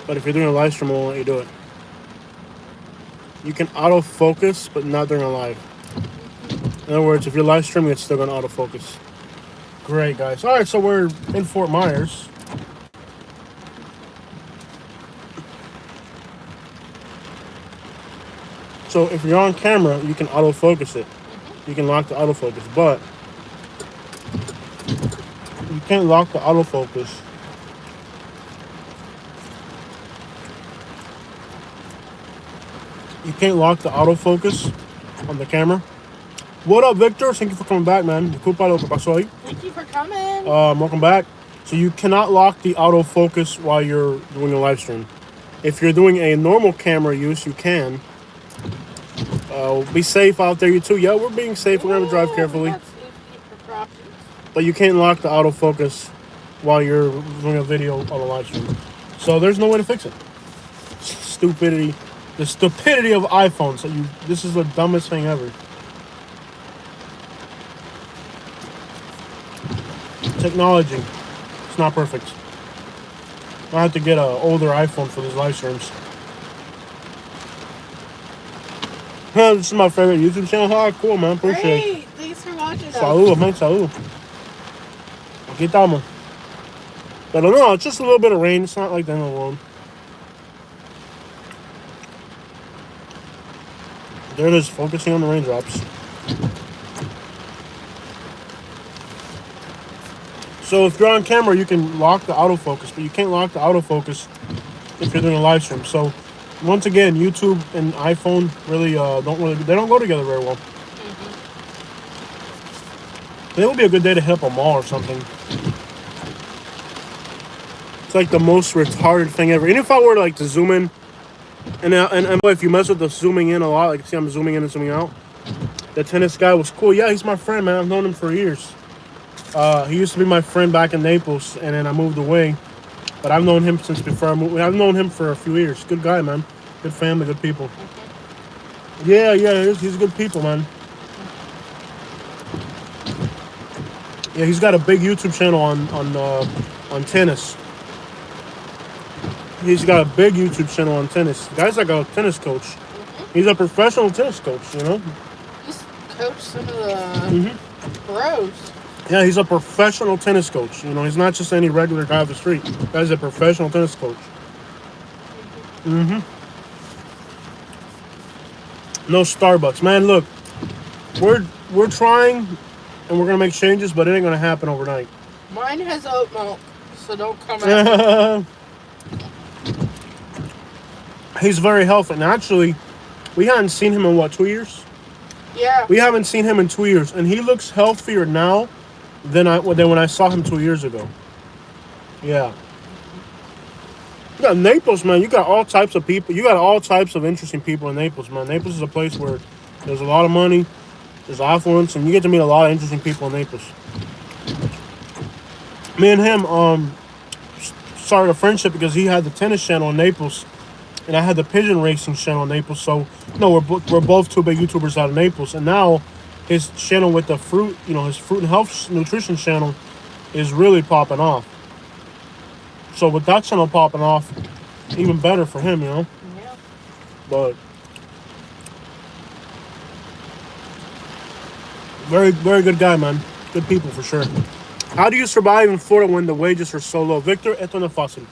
But if you're doing a live stream, it won't let you do it. You can autofocus, but not during a live. In other words, if you're live streaming, it's still going to autofocus. Great, guys. All right, so we're in Fort Myers. So if you're on camera, you can autofocus it. You can lock the autofocus, but you can't lock the autofocus. You can't lock the autofocus on the camera. What up, Victor? Thank you for coming back, man. Thank you for coming. Welcome back. So you cannot lock the autofocus while you're doing a live stream. If you're doing a normal camera use, you can. Be safe out there, you too. Yeah, we're being safe. We're gonna drive carefully. But you can't lock the autofocus while you're doing a video on a live stream. So there's no way to fix it. Stupidity. The stupidity of iPhones. This is the dumbest thing ever. Technology. It's not perfect. I have to get an older iPhone for these live streams. This is my favorite YouTube channel. Oh, cool, man. Appreciate it. Thanks for watching. Salud, man. Salud. Aquí estamos. Pero no, it's just a little bit of rain. It's not like the end of the world. There it is, focusing on the raindrops. So if you're on camera, you can lock the autofocus, but you can't lock the autofocus if you're doing a live stream. So once again, YouTube and iPhone really don't go together very well. It would be a good day to hit up a mall or something. It's like the most retarded thing ever. And if I were to, like, to zoom in, and if you mess with the zooming in a lot, like, see I'm zooming in and zooming out. The tennis guy was cool. Yeah, he's my friend, man. I've known him for years. He used to be my friend back in Naples, and then I moved away. But I've known him since before I moved. I've known him for a few years. Good guy, man. Good family, good people. Yeah, he's good people, man. Yeah, he's got a big YouTube channel on tennis. He's got a big YouTube channel on tennis. The guy's like a tennis coach. He's a professional tennis coach, you know? He's coached some of the pros. Yeah, he's a professional tennis coach. You know, he's not just any regular guy off the street. The guy's a professional tennis coach. No Starbucks. Man, look, we're trying and we're gonna make changes, but it ain't gonna happen overnight. Mine has oat milk, so don't come out. He's very healthy. And actually, we hadn't seen him in 2 years? Yeah. We haven't seen him in 2 years, and he looks healthier now than when I saw him 2 years ago. Yeah. You got Naples, man. You got all types of people. You got all types of interesting people in Naples, man. Naples is a place where there's a lot of money, there's affluence, and you get to meet a lot of interesting people in Naples. Me and him started a friendship because he had the tennis channel in Naples, and I had the pigeon racing channel in Naples. So, we're both two big YouTubers out of Naples, and now his channel with the fruit, his fruit and health nutrition channel is really popping off. So with that channel popping off, even better for him, Yeah. But very, very good guy, man. Good people for sure. How do you survive in Florida when the wages are so low? Victor, esto no es fácil.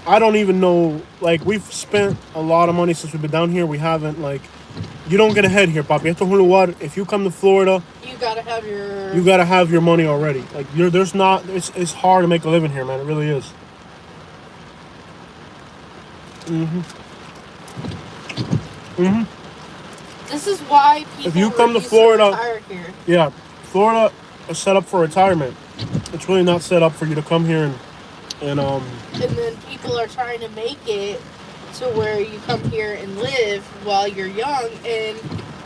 I don't even know, like, we've spent a lot of money since we've been down here. We haven't, like, you don't get ahead here, papi. Esto es un lugar, if you come to Florida, you gotta have your money already. Like, it's hard to make a living here, man. It really is. This is why people if you come to Florida, retire here. Yeah, Florida is set up for retirement. It's really not set up for you to come here and then people are trying to make it to where you come here and live while you're young, and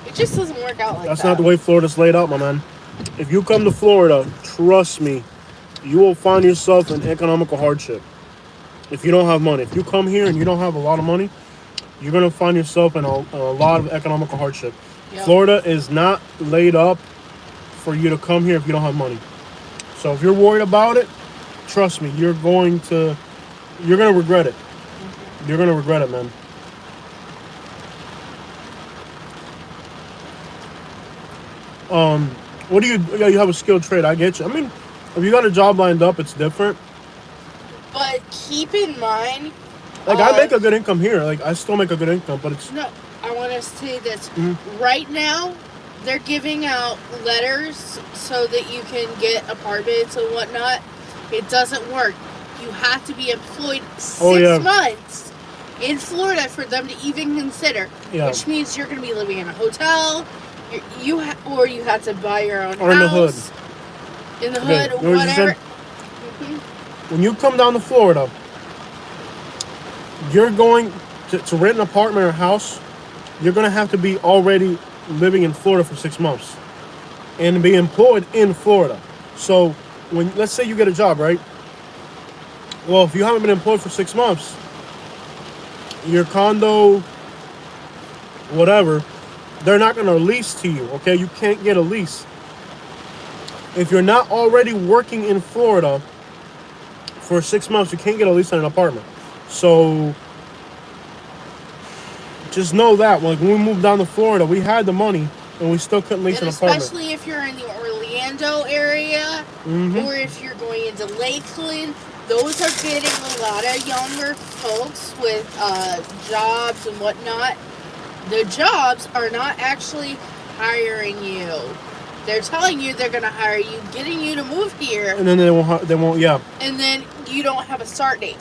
it just doesn't work out like that. That's not the way Florida's laid out, my man. If you come to Florida, trust me, you will find yourself in economical hardship. If you don't have money. If you come here and you don't have a lot of money, you're going to find yourself in a lot of economical hardship. Yep. Florida is not laid up for you to come here if you don't have money. So if you're worried about it, trust me, you're gonna regret it. You're gonna regret it, man. What do you? Yeah, you have a skilled trade. I get you. I mean, if you got a job lined up, it's different. But keep in mind, Like I make a good income here. Like I still make a good income, but it's no. I want to say this right now. They're giving out letters so that you can get apartments and whatnot. It doesn't work. You have to be employed 6 months in Florida for them to even consider. Yeah. Which means you're going to be living in a hotel. Or you have to buy your own or house. in the hood. In the hood, whatever. When you come down to Florida, you're going to rent an apartment or a house. You're going to have to be already living in Florida for 6 months and be employed in Florida. So when, let's say you get a job, right? Well, if you haven't been employed for 6 months, your condo, whatever, they're not going to lease to you, okay? You can't get a lease. If you're not already working in Florida for 6 months, you can't get a lease on an apartment. So just know that when we moved down to Florida, we had the money and we still couldn't lease an apartment. Especially if you're in the Orlando area or if you're going into Lakeland, those are getting a lot of younger folks with jobs and whatnot. The jobs are not actually hiring you. They're telling you they're going to hire you, getting you to move here. And then they won't, yeah. And then you don't have a start date.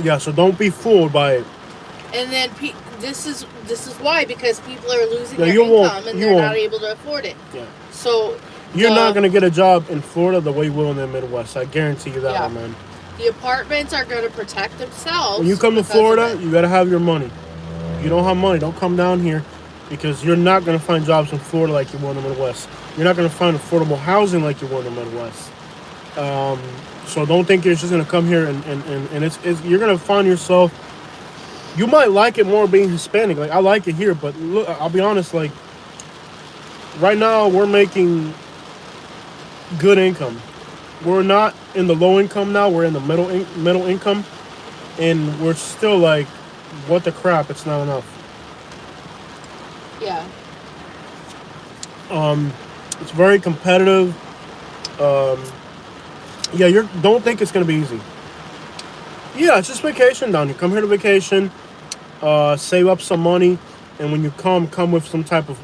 Yeah, so don't be fooled by it. And then this is why, because people are losing their you income and they're not able to afford it. Yeah. So you're not going to get a job in Florida the way you will in the Midwest. I guarantee you that one, man. The apartments are going to protect themselves. When you come to Florida, you got to have your money. If you don't have money, don't come down here because you're not going to find jobs in Florida like you will in the Midwest. You're not going to find affordable housing like you will in the Midwest. So don't think you're just going to come here and it's you're going to find yourself. You might like it more being Hispanic. Like I like it here, but look, I'll be honest. Like right now, we're making good income. We're not in the low income now. We're in the middle income, and we're still like, what the crap? It's not enough. Yeah. It's very competitive. Yeah, don't think it's gonna be easy. Yeah, it's just vacation down here. Come here to vacation, save up some money, and when you come with some type of,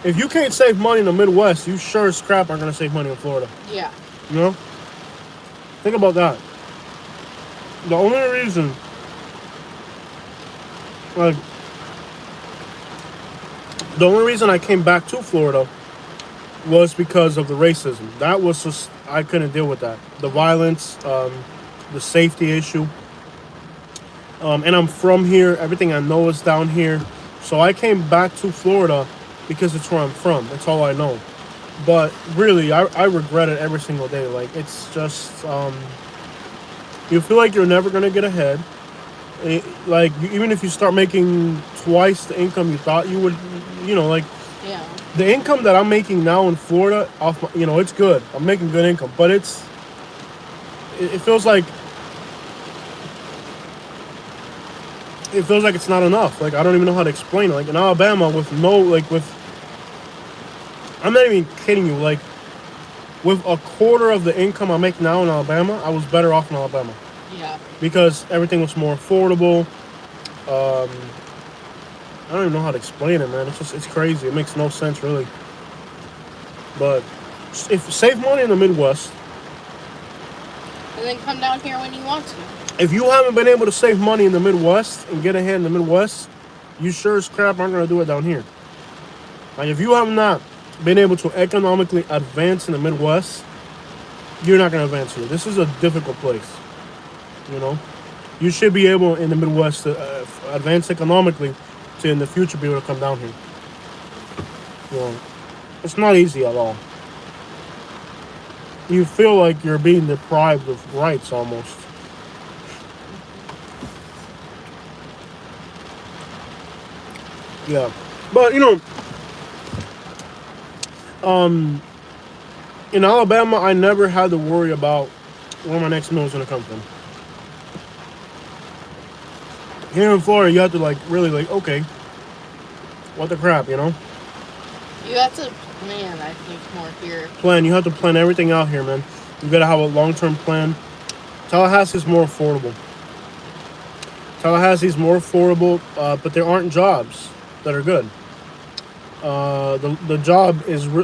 if you can't save money in the Midwest, you sure as crap aren't gonna save money in Florida. Yeah. You know? Think about that. The only reason, I came back to Florida was because of the racism. That was just, I couldn't deal with that. The violence, the safety issue. And I'm from here. Everything I know is down here. So I came back to Florida because it's where I'm from. That's all I know. But really, I regret it every single day. Like, it's just, you feel like you're never going to get ahead. Even if you start making twice the income you thought you would, Yeah. The income that I'm making now in Florida, it's good. I'm making good income. But it feels like, it's not enough. Like, I don't even know how to explain it. Like, in Alabama, I'm not even kidding you. Like, with a quarter of the income I make now in Alabama, I was better off in Alabama. Yeah. Because everything was more affordable. I don't even know how to explain it, man. It's crazy. It makes no sense, really. But if save money in the Midwest. And then come down here when you want to. If you haven't been able to save money in the Midwest and get ahead in the Midwest, you sure as crap aren't going to do it down here. Like, if you have not been able to economically advance in the Midwest, you're not going to advance here. This is a difficult place. You should be able in the Midwest to advance economically to in the future be able to come down here. It's not easy at all. You feel like you're being deprived of rights almost. Yeah, but in Alabama, I never had to worry about where my next meal is gonna come from. Here in Florida, you have to like really like, okay, what the crap, you know? You have to plan, I think, more here. Plan. You have to plan everything out here, man. You gotta have a long-term plan. Tallahassee's more affordable. Tallahassee's more affordable, but there aren't jobs that are good.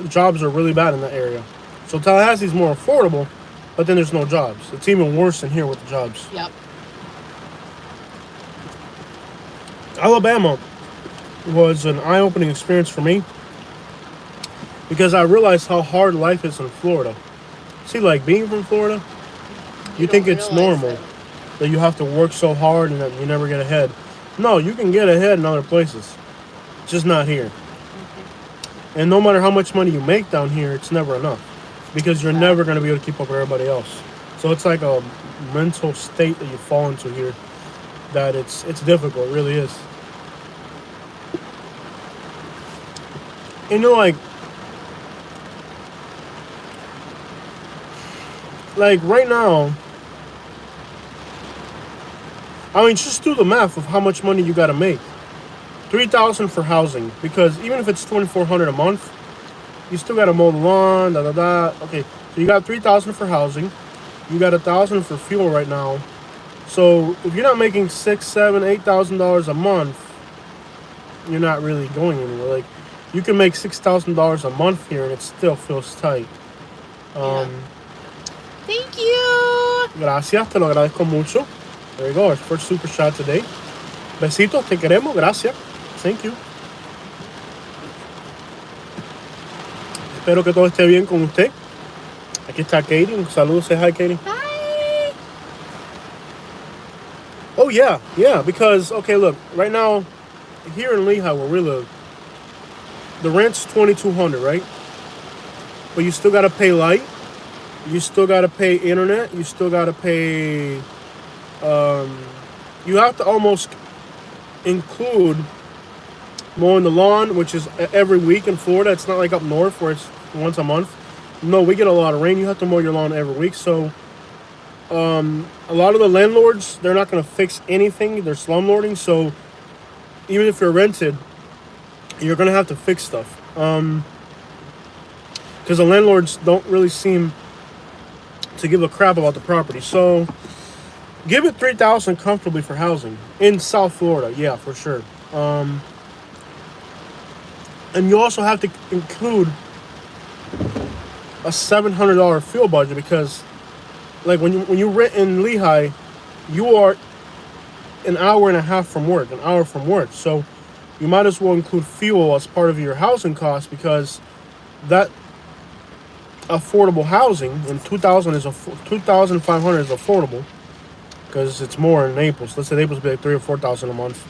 Jobs are really bad in that area. So Tallahassee's more affordable, but then there's no jobs. It's even worse than here with the jobs. Yep. Alabama was an eye-opening experience for me because I realized how hard life is in Florida. See, like being from Florida, you think it's normal that you have to work so hard and that you never get ahead. No, you can get ahead in other places, just not here. And no matter how much money you make down here, it's never enough because you're never going to be able to keep up with everybody else. So it's like a mental state that you fall into here that it's difficult. It really is. You know, like right now, I mean, just do the math of how much money you got to make. $3,000 for housing, because even if it's $2,400 a month, you still got to mow the lawn, Okay, so you got $3,000 for housing. You got $1,000 for fuel right now. So if you're not making $6,000, $7,000, $8,000 a month, you're not really going anywhere. Like, you can make $6,000 a month here, and it still feels tight. Thank you. Gracias, te lo agradezco mucho. There you go, our first super shot today. Besitos, te queremos, gracias. Thank you. Espero que todo esté bien con usted. Aquí está Katie. Un saludo, say hi, Katie. Hi. Oh, yeah, because, okay, look, right now, here in Lehigh, where we live, the rent's $2,200, right? But you still got to pay light. You still got to pay internet. You still got to pay... you have to almost include mowing the lawn, which is every week in Florida. It's not like up north where it's once a month. No, we get a lot of rain. You have to mow your lawn every week. So a lot of the landlords, they're not going to fix anything. They're slumlording. So even if you're rented, you're going to have to fix stuff. Because the landlords don't really seem to give a crap about the property. So give it $3,000 comfortably for housing in South Florida. Yeah, for sure. And you also have to include a $700 fuel budget, because like when you rent in Lehigh, you are an hour and a half from work, So you might as well include fuel as part of your housing cost, because that affordable housing in $2,500 is affordable, because it's more in Naples. Let's say Naples would be like $3,000 or $4,000 a month.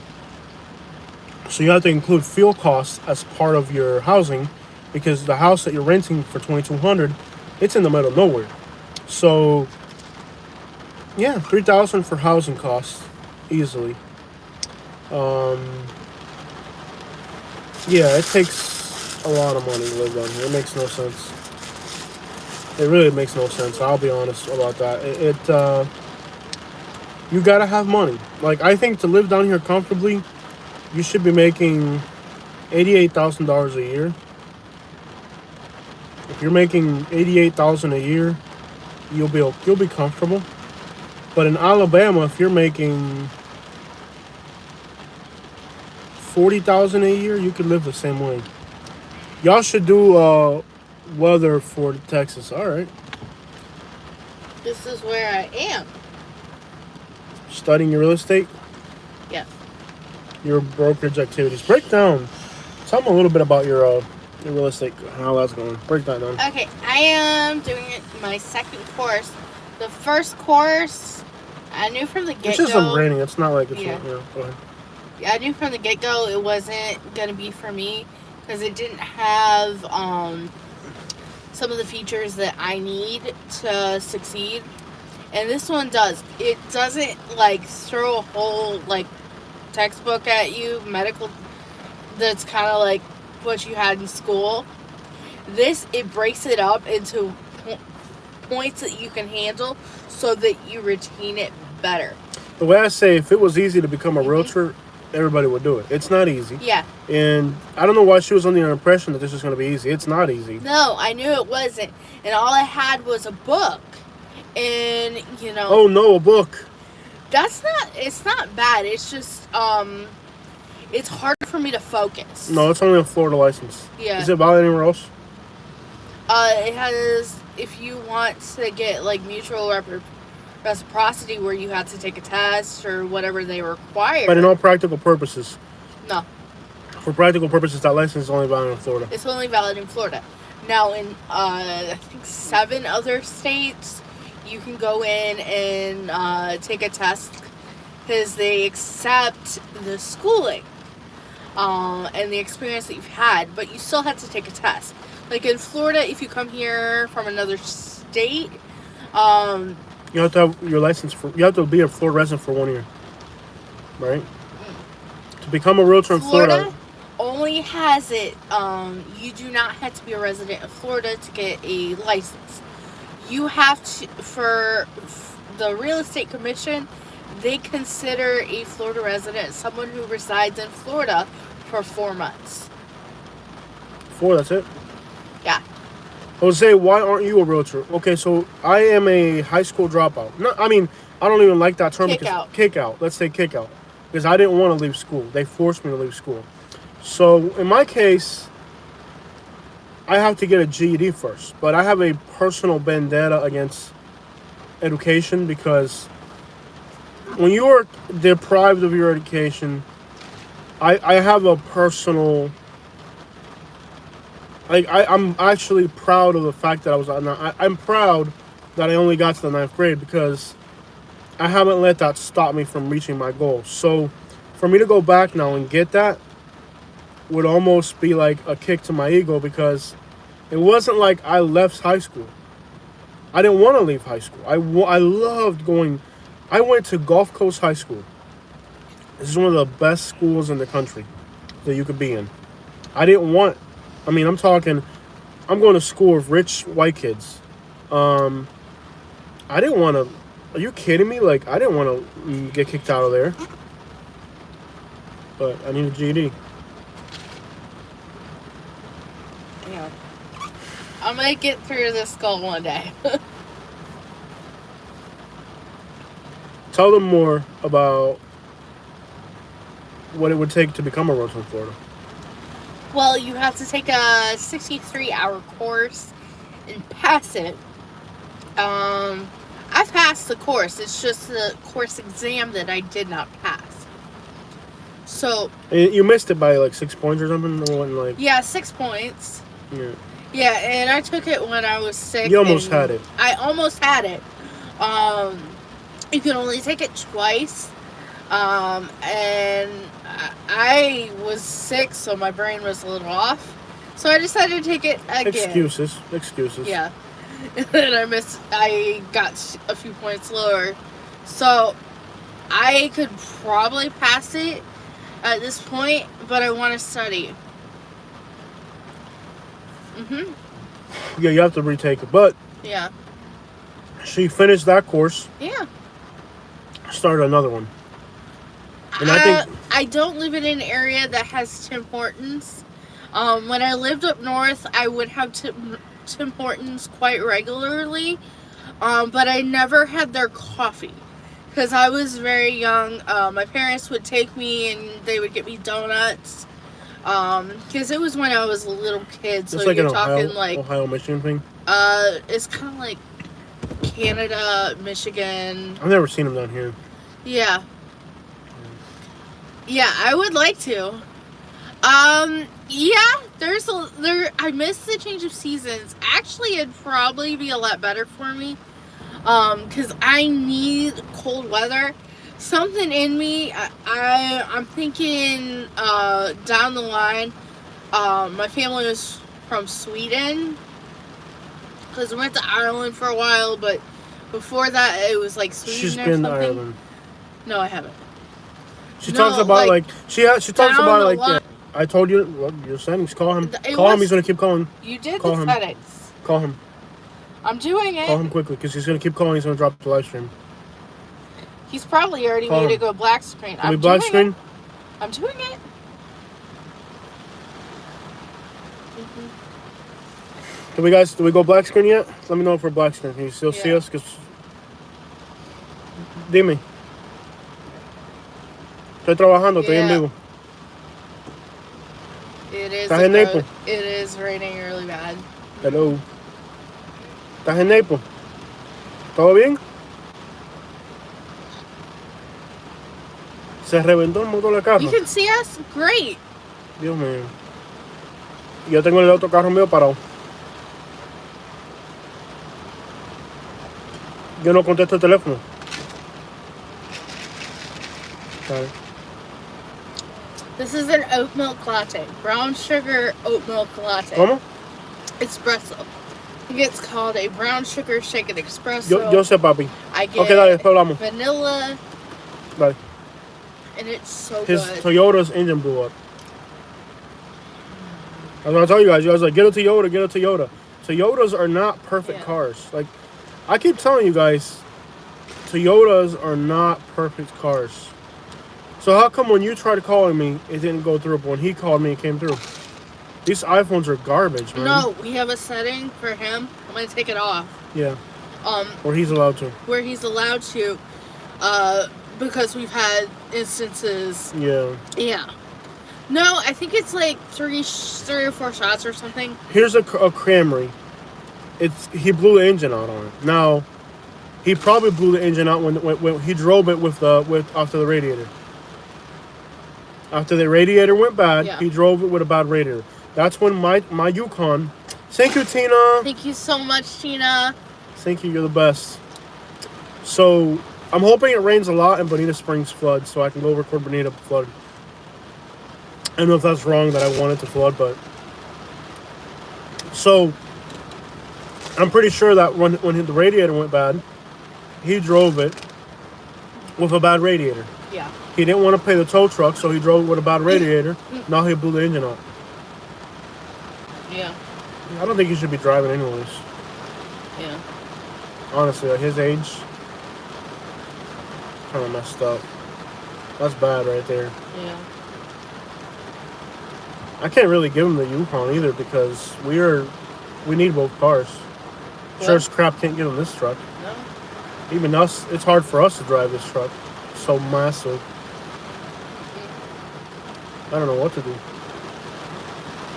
So you have to include fuel costs as part of your housing, because the house that you're renting for $2,200, it's in the middle of nowhere. So yeah, $3,000 for housing costs easily. Yeah, it takes a lot of money to live down here. It makes no sense. It really makes no sense. I'll be honest about that. You gotta have money. Like, I think to live down here comfortably, you should be making $88,000 a year. If you're making $88,000 a year, you'll be comfortable. But in Alabama, if you're making $40,000 a year, you could live the same way. Y'all should do weather for Texas. All right. This is where I am. Studying your real estate? Yeah. Your brokerage activities. Break down. Tell me a little bit about your real estate, how that's going. Break that down. Okay, I am doing my second course. The first course, I knew from the get-go. It's just some raining. It's not like it's... Yeah. Go ahead. I knew from the get-go it wasn't going to be for me, because it didn't have some of the features that I need to succeed. And this one does. It doesn't, like, throw a whole, like, textbook at you, medical, that's kind of like what you had in school. This, it breaks it up into points that you can handle so that you retain it better. The way I say, if it was easy to become a realtor, everybody would do it. It's not easy. Yeah. And I don't know why she was under the impression that this was going to be easy. It's not easy. No, I knew it wasn't. And all I had was a book. And, Oh, no, a book. it's not bad. It's just, it's hard for me to focus. No, it's only a Florida license. Yeah. Is it valid anywhere else? It has, if you want to get, like, mutual reciprocity where you have to take a test or whatever they require. But in all practical purposes. No. For practical purposes, that license is only valid in Florida. It's only valid in Florida. Now, in, I think 7 other states, you can go in and take a test because they accept the schooling and the experience that you've had, but you still have to take a test. Like in Florida, if you come here from another state, you have to have your license you have to be a Florida resident for 1 year, right? To become a realtor in Florida only has it. You do not have to be a resident of Florida to get a license. You have to, for the real estate commission, they consider a Florida resident someone who resides in Florida for 4 months. 4, that's it? Yeah. Jose, why aren't you a realtor? Okay, so I am a high school dropout. No, I mean, I don't even like that term. Kick out. Let's say kick out. Because I didn't want to leave school. They forced me to leave school. So, in my case, I have to get a GED first. But I have a personal vendetta against education because when you are deprived of your education, I have a personal... I'm actually proud of the fact that I'm proud that I only got to the 9th grade because I haven't let that stop me from reaching my goals. So for me to go back now and get that would almost be like a kick to my ego because it wasn't like I left high school. I didn't want to leave high school. I loved going. I went to Gulf Coast High School. This is one of the best schools in the country that you could be in. I'm going to school with rich white kids. I didn't want to... Are you kidding me? Like, I didn't want to get kicked out of there. But I need a GED. Yeah. I'm going to get through this goal one day. Tell them more about what it would take to become a realtor in Florida. Well, you have to take a 63-hour course and pass it. I passed the course. It's just the course exam that I did not pass. So... You missed it by like 6 points or something? Yeah, 6 points. Yeah. Yeah, and I took it when I was sick. You almost had it. I almost had it. You can only take it twice. And I was sick, so my brain was a little off. So I decided to take it again. Excuses. Yeah. And then I got a few points lower. So I could probably pass it at this point, but I want to study. Yeah, you have to retake it. But yeah, she finished that course. Yeah. Started another one. And I don't live in an area that has Tim Hortons. When I lived up north, I would have Tim Hortons quite regularly, but I never had their coffee because I was very young. My parents would take me and they would get me donuts because it was when I was a little kid. So it's like you're an talking Ohio, Michigan thing. It's kind of like Canada, Michigan. I've never seen them down here. Yeah. Yeah, I would like to. Yeah, I miss the change of seasons. Actually, it'd probably be a lot better for me. Because I need cold weather. Something in me, I'm thinking, down the line, my family was from Sweden. Because we went to Ireland for a while, but before that, it was like Sweden. She's or been something. to Ireland. No, I haven't. She talks about she talks about it like that. I told you, your settings. Call him. Call him. He's gonna keep calling. You did Call the him. settings. Call him. I'm doing Call it. him quickly, because he's going to keep calling. He's going to drop the live stream. He's probably already Call made him. it go black screen. Can we black screen? It. I'm doing it. Do we go black screen yet? Let me know if we're black screen. Can you still see us? Dime. Estoy trabajando, estoy en vivo. ¿Estás en Naples? It is raining really bad. Hello. ¿Estás en Naples? ¿Todo bien? Se reventó el motor del carro. You can see us? Great. Dios mío. Yo tengo el otro carro mío parado. Yo no contesto el teléfono. Sorry. This is an oat milk latte. Brown sugar oat milk latte. ¿Cómo? Espresso. I think it's called a brown sugar shaken espresso. Yo sé, papi. I get Ok, dale, después hablamos. vanilla. Dale. And it's so His good. Toyota's engine blew up. That's what I told you guys. You guys like, get a Toyota, get a Toyota. Toyotas are not perfect cars. Like, I keep telling you guys, Toyotas are not perfect cars. So how come when you tried calling me, it didn't go through, but when he called me, it came through? These iPhones are garbage, man. No, we have a setting for him. I'm gonna take it off. Yeah. Or he's allowed to. Where he's allowed to, because we've had instances. Yeah. Yeah. No, I think it's like three or four shots or something. Here's a Camry. He blew the engine out on it. Now, he probably blew the engine out when he drove it after the radiator. After the radiator went bad, he drove it with a bad radiator. That's when my Yukon. Thank you, Tina. Thank you so much, Tina. Thank you. You're the best. So I'm hoping it rains a lot and Bonita Springs floods, so I can go record Bonita flood. I don't know if that's wrong that I want it to flood, but so I'm pretty sure that when the radiator went bad, he drove it with a bad radiator. Yeah. He didn't want to pay the tow truck, so he drove it with a bad radiator. Now he blew the engine out. Yeah. I don't think he should be driving anyways. Yeah. Honestly, at his age, kind of messed up. That's bad right there. Yeah. I can't really give him the Yukon either because we need both cars. Sure as crap can't get in this truck. No. Even us, it's hard for us to drive this truck. It's so massive. I don't know what to do.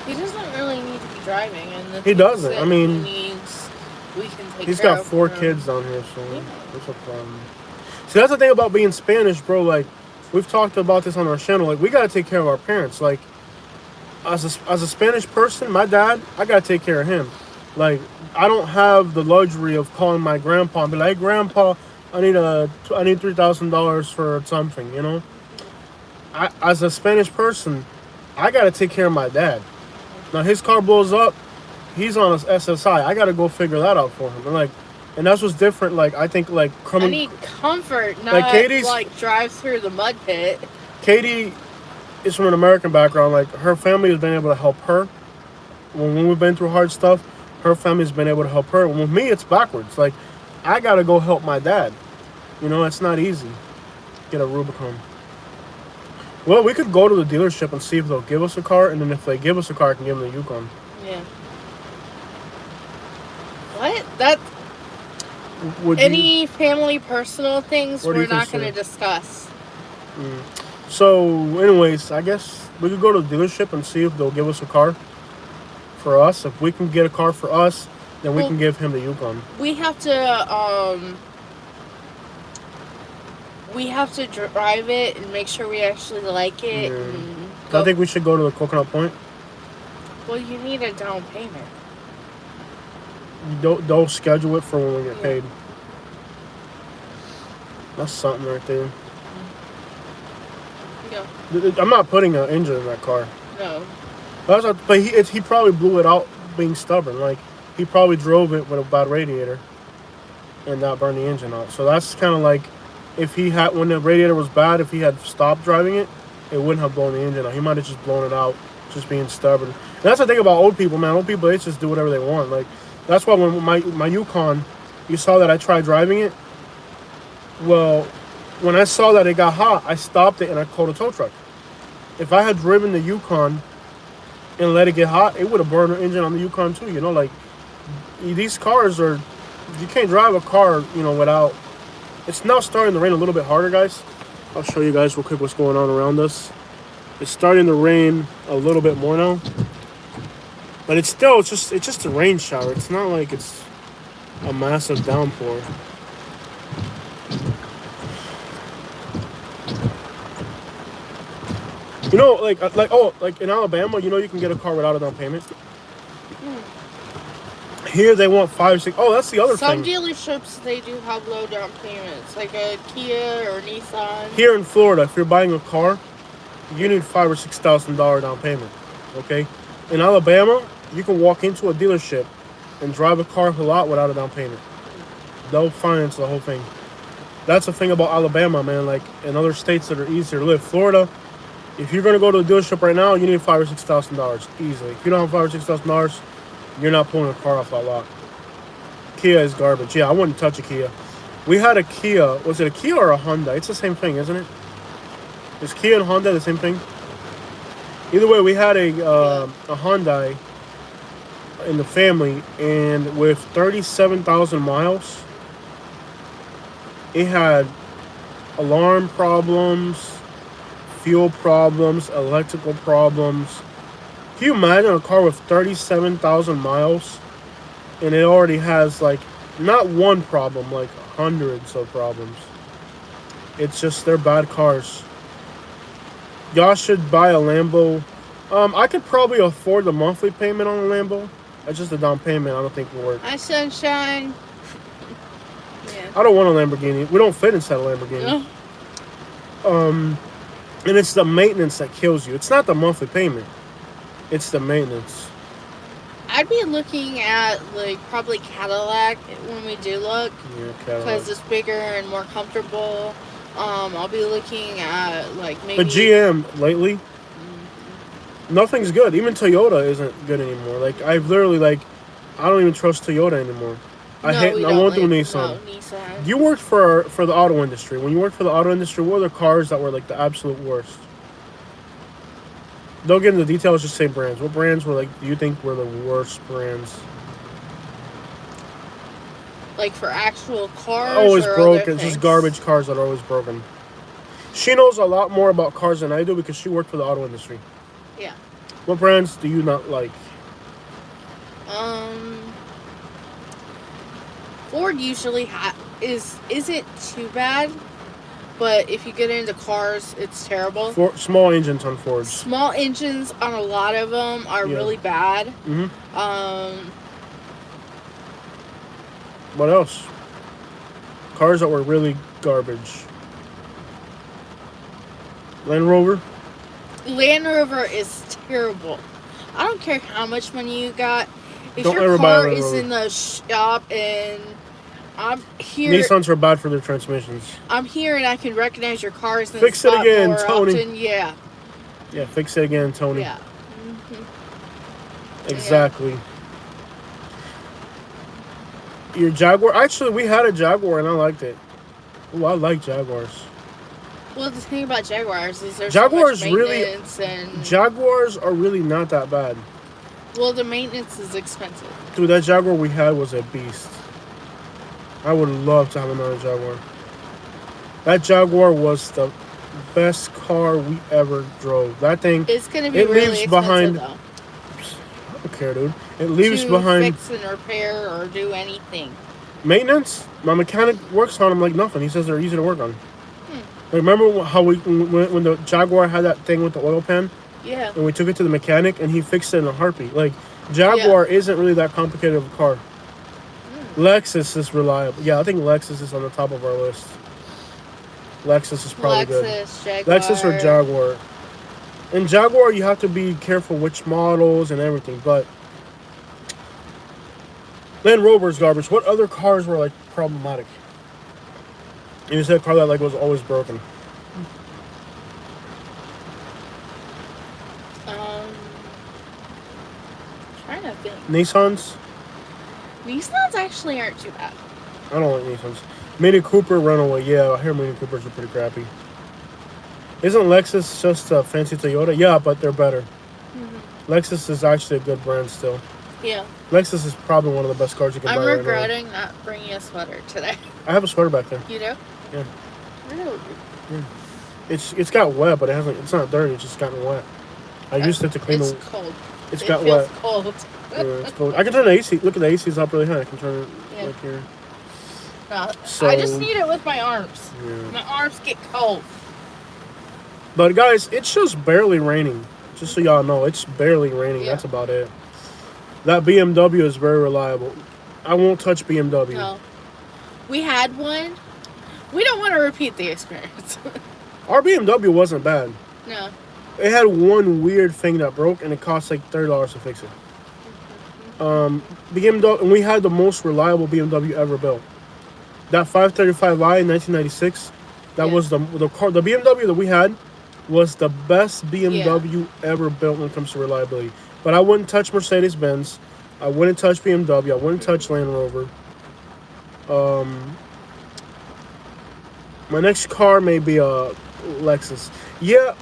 He doesn't really need to be driving, and He doesn't. I mean, we can take. He's got 4 kids down here, so that's a problem. See, that's the thing about being Spanish, bro. Like, we've talked about this on our channel. Like, we gotta take care of our parents. Like, as a Spanish person, my dad, I gotta take care of him. Like, I don't have the luxury of calling my grandpa and be like, hey, Grandpa, I need $3,000 for something. You know. As a Spanish person, I gotta take care of my dad. Now his car blows up, he's on a SSI. I gotta go figure that out for him. And that's what's different. Like, I think like I need comfort, not like Katie's, like drive through the mud pit. Katie is from an American background. Like, her family has been able to help her when we've been through hard stuff. Her family's been able to help her. With me, it's backwards. Like, I gotta go help my dad. You know, it's not easy. Get a Rubicon. Well, we could go to the dealership and see if they'll give us a car, and then if they give us a car, I can give them the Yukon. Yeah. What? That... family personal things we're not going to discuss. So, anyways, I guess we could go to the dealership and see if they'll give us a car for us. If we can get a car for us, then we can give him the Yukon. We have to, drive it and make sure we actually like it. I think we should go to the Coconut Point. Well, you need a down payment. Don't schedule it for when we get paid. That's something right there. Yeah. I'm not putting an engine in that car. No. But he probably blew it out being stubborn. Like, he probably drove it with a bad radiator and that burned the engine out. So that's kind of like, when the radiator was bad, if he had stopped driving it, it wouldn't have blown the engine out. He might have just blown it out, just being stubborn. And that's the thing about old people, man. Old people, they just do whatever they want. Like, That's why when my Yukon, you saw that I tried driving it. Well, when I saw that it got hot, I stopped it and I called a tow truck. If I had driven the Yukon and let it get hot, it would have burned the engine on the Yukon too. You know, like these cars are, you can't drive a car, you know, without. It's now starting to rain a little bit harder, guys. I'll show you guys real quick what's going on around us. It's starting to rain a little bit more now, but it's just a rain shower. It's not like it's a massive downpour. You know, like in Alabama, you know, you can get a car without a down payment. Here they want 5, 6. Oh, that's the other Some thing. dealerships, they do have low down payments, like a Kia or Nissan. Here in Florida, if you're buying a car, you need $5,000 or $6,000 down payment. Okay. In Alabama, you can walk into a dealership and drive a car a lot without a down payment. They'll finance the whole thing. That's the thing about Alabama, man. Like in other states that are easier to live, Florida. If you're gonna go to a dealership right now, you need $5,000 or $6,000 easily. If you don't have $5,000 or $6,000, you're not pulling a car off that lot. Kia is garbage. Yeah, I wouldn't touch a Kia. We had a Kia. Was it a Kia or a Honda? It's the same thing, isn't it? Is Kia and Honda the same thing? Either way, we had a Hyundai in the family, and with 37,000 miles, it had alarm problems, fuel problems, electrical problems. Can you imagine a car with 37,000 miles and it already has like not one problem, like hundreds of problems? It's just they're bad cars. Y'all should buy a Lambo. I could probably afford the monthly payment on a Lambo. It's just a down payment I don't think will work. Hi, sunshine. Yeah. I don't want a Lamborghini. We don't fit inside a Lamborghini. No. And it's the maintenance that kills you. It's not the monthly payment. It's the maintenance. I'd be looking at like probably Cadillac when we do look, Yeah, because Cadillac. it's bigger and more comfortable. I'll be looking at like maybe. But GM lately, nothing's good. Even Toyota isn't good anymore. Like I've literally I don't even trust Toyota anymore. I won't do Nissan. No, Nissan. You worked for the auto industry. When you worked for the auto industry, what were the cars that were like the absolute worst? Don't get into details. Just say brands. What brands were do you think were the worst brands? Like for actual cars. Always or broken. other It's just things? garbage cars that are always broken. She knows a lot more about cars than I do because she worked for the auto industry. Yeah. What brands do you not like? Ford usually isn't too bad, but if you get into cars, it's terrible. Small engines on Fords. Small engines on a lot of them are really bad. Mm-hmm. What else? Cars that were really garbage. Land Rover. Land Rover is terrible. I don't care how much money you got. If Don't your ever buy a car Land is Rover. in the shop and I'm here, Nissans are bad for their transmissions. I'm here and I can recognize your cars in Fix the it spot again, more Tony. often. Yeah. Yeah, fix it again, Tony. Yeah. Exactly. Your Jaguar. Actually, we had a Jaguar and I liked it. Oh, I like Jaguars. Well, the thing about Jaguars is there's Jaguars so much really- maintenance and Jaguars are really not that bad. well, the maintenance is expensive. Dude, that Jaguar we had was a beast. I would love to have another Jaguar. That Jaguar was the best car we ever drove. That thing, It's gonna be It really leaves expensive behind- though. I don't care, dude. It leaves to behind fix and repair or do anything. maintenance. My mechanic works on them like nothing. He says they're easy to work on. Remember how when the Jaguar had that thing with the oil pan? Yeah. And we took it to the mechanic and he fixed it in a heartbeat. Like, Jaguar isn't really that complicated of a car. Lexus is reliable. Yeah, I think Lexus is on the top of our list. Lexus is probably good. Jaguar. Lexus or Jaguar. In Jaguar, you have to be careful which models and everything, but Land Rover's garbage. What other cars were problematic? You said a car that was always broken. Trying to think. Nissans. Nissans actually aren't too bad. I don't like Nissans. Mini Cooper Runaway. Yeah, I hear Mini Coopers are pretty crappy. Isn't Lexus just a fancy Toyota? Yeah, but they're better. Mm-hmm. Lexus is actually a good brand still. Yeah. Lexus is probably one of the best cars you can buy right now. I'm regretting not bringing a sweater today. I have a sweater back there. You do? Yeah. Really? Yeah. It's got wet, but it hasn't. It's not dirty. It's just gotten wet. I used it to clean it's the. cold. It's it got feels wet. cold. Yeah, it's cold. I can turn the AC. Look at the AC's up really high. I can turn it like here. No, So, I just need it with my arms. Yeah. My arms get cold. But guys, it's just barely raining. Just so y'all know, it's barely raining. Yeah. That's about it. That BMW is very reliable. I won't touch BMW. No. We had one. We don't want to repeat the experience. Our BMW wasn't bad. No. It had one weird thing that broke, and it cost like $30 to fix it. BMW, and we had the most reliable BMW ever built. That 535i in 1996, that was the car. The BMW that we had was the best BMW ever built when it comes to reliability. But I wouldn't touch Mercedes-Benz. I wouldn't touch BMW. I wouldn't touch Land Rover. My next car may be a Lexus. Yeah,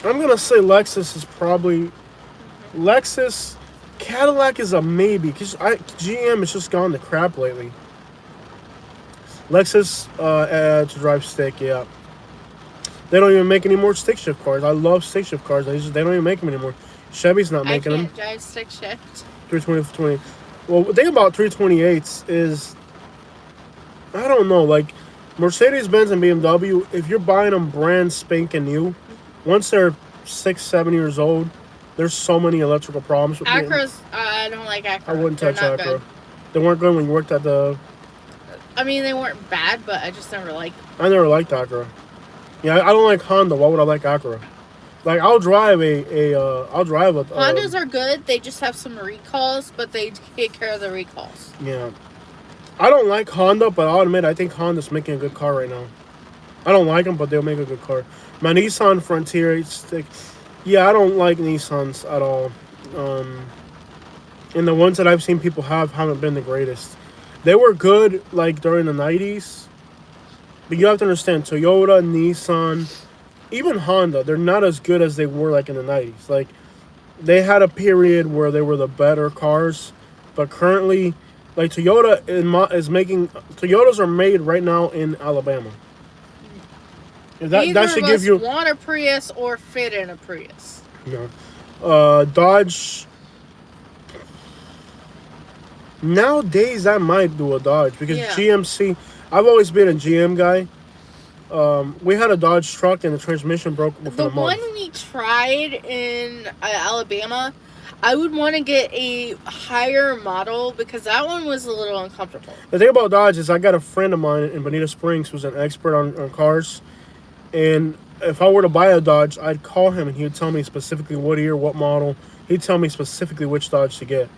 I'm gonna say Lexus is probably Lexus. Cadillac is a maybe because GM has just gone to crap lately. Lexus to drive stick, yeah. They don't even make any more stick shift cars. I love stick shift cars. They don't even make them anymore. Chevy's not making them. I can't drive stick shift. 320. Well, the thing about 328s is, I don't know, like Mercedes-Benz and BMW, if you're buying them brand spanking new, once they're 6-7 years old, there's so many electrical problems with Acura's, I don't like Acura. I wouldn't touch They're not Acura. good. They weren't good when you worked at the... I mean, they weren't bad, but I just never liked them. I never liked Acura. Yeah, I don't like Honda. Why would I like Acura? Like, I'll drive a Hondas are good. They just have some recalls, but they take care of the recalls. Yeah. I don't like Honda, but I'll admit I think Honda's making a good car right now. I don't like them, but they'll make a good car. My Nissan Frontier, yeah, I don't like Nissans at all. And the ones that I've seen people haven't been the greatest. They were good, like, during the 90s. But you have to understand, Toyota, Nissan, even Honda, they're not as good as they were, like, in the 90s. Like, they had a period where they were the better cars. But currently, like, Toyotas are made right now in Alabama. That should give you... want a Prius or fit in a Prius. No. Dodge... Nowadays, I might do a Dodge because GMC... I've always been a GM guy. We had a Dodge truck and the transmission broke within a month. The one we tried in Alabama, I would want to get a higher model because that one was a little uncomfortable. The thing about Dodge is I got a friend of mine in Bonita Springs who's an expert on cars. And if I were to buy a Dodge, I'd call him and he would tell me specifically what year, what model. He'd tell me specifically which Dodge to get.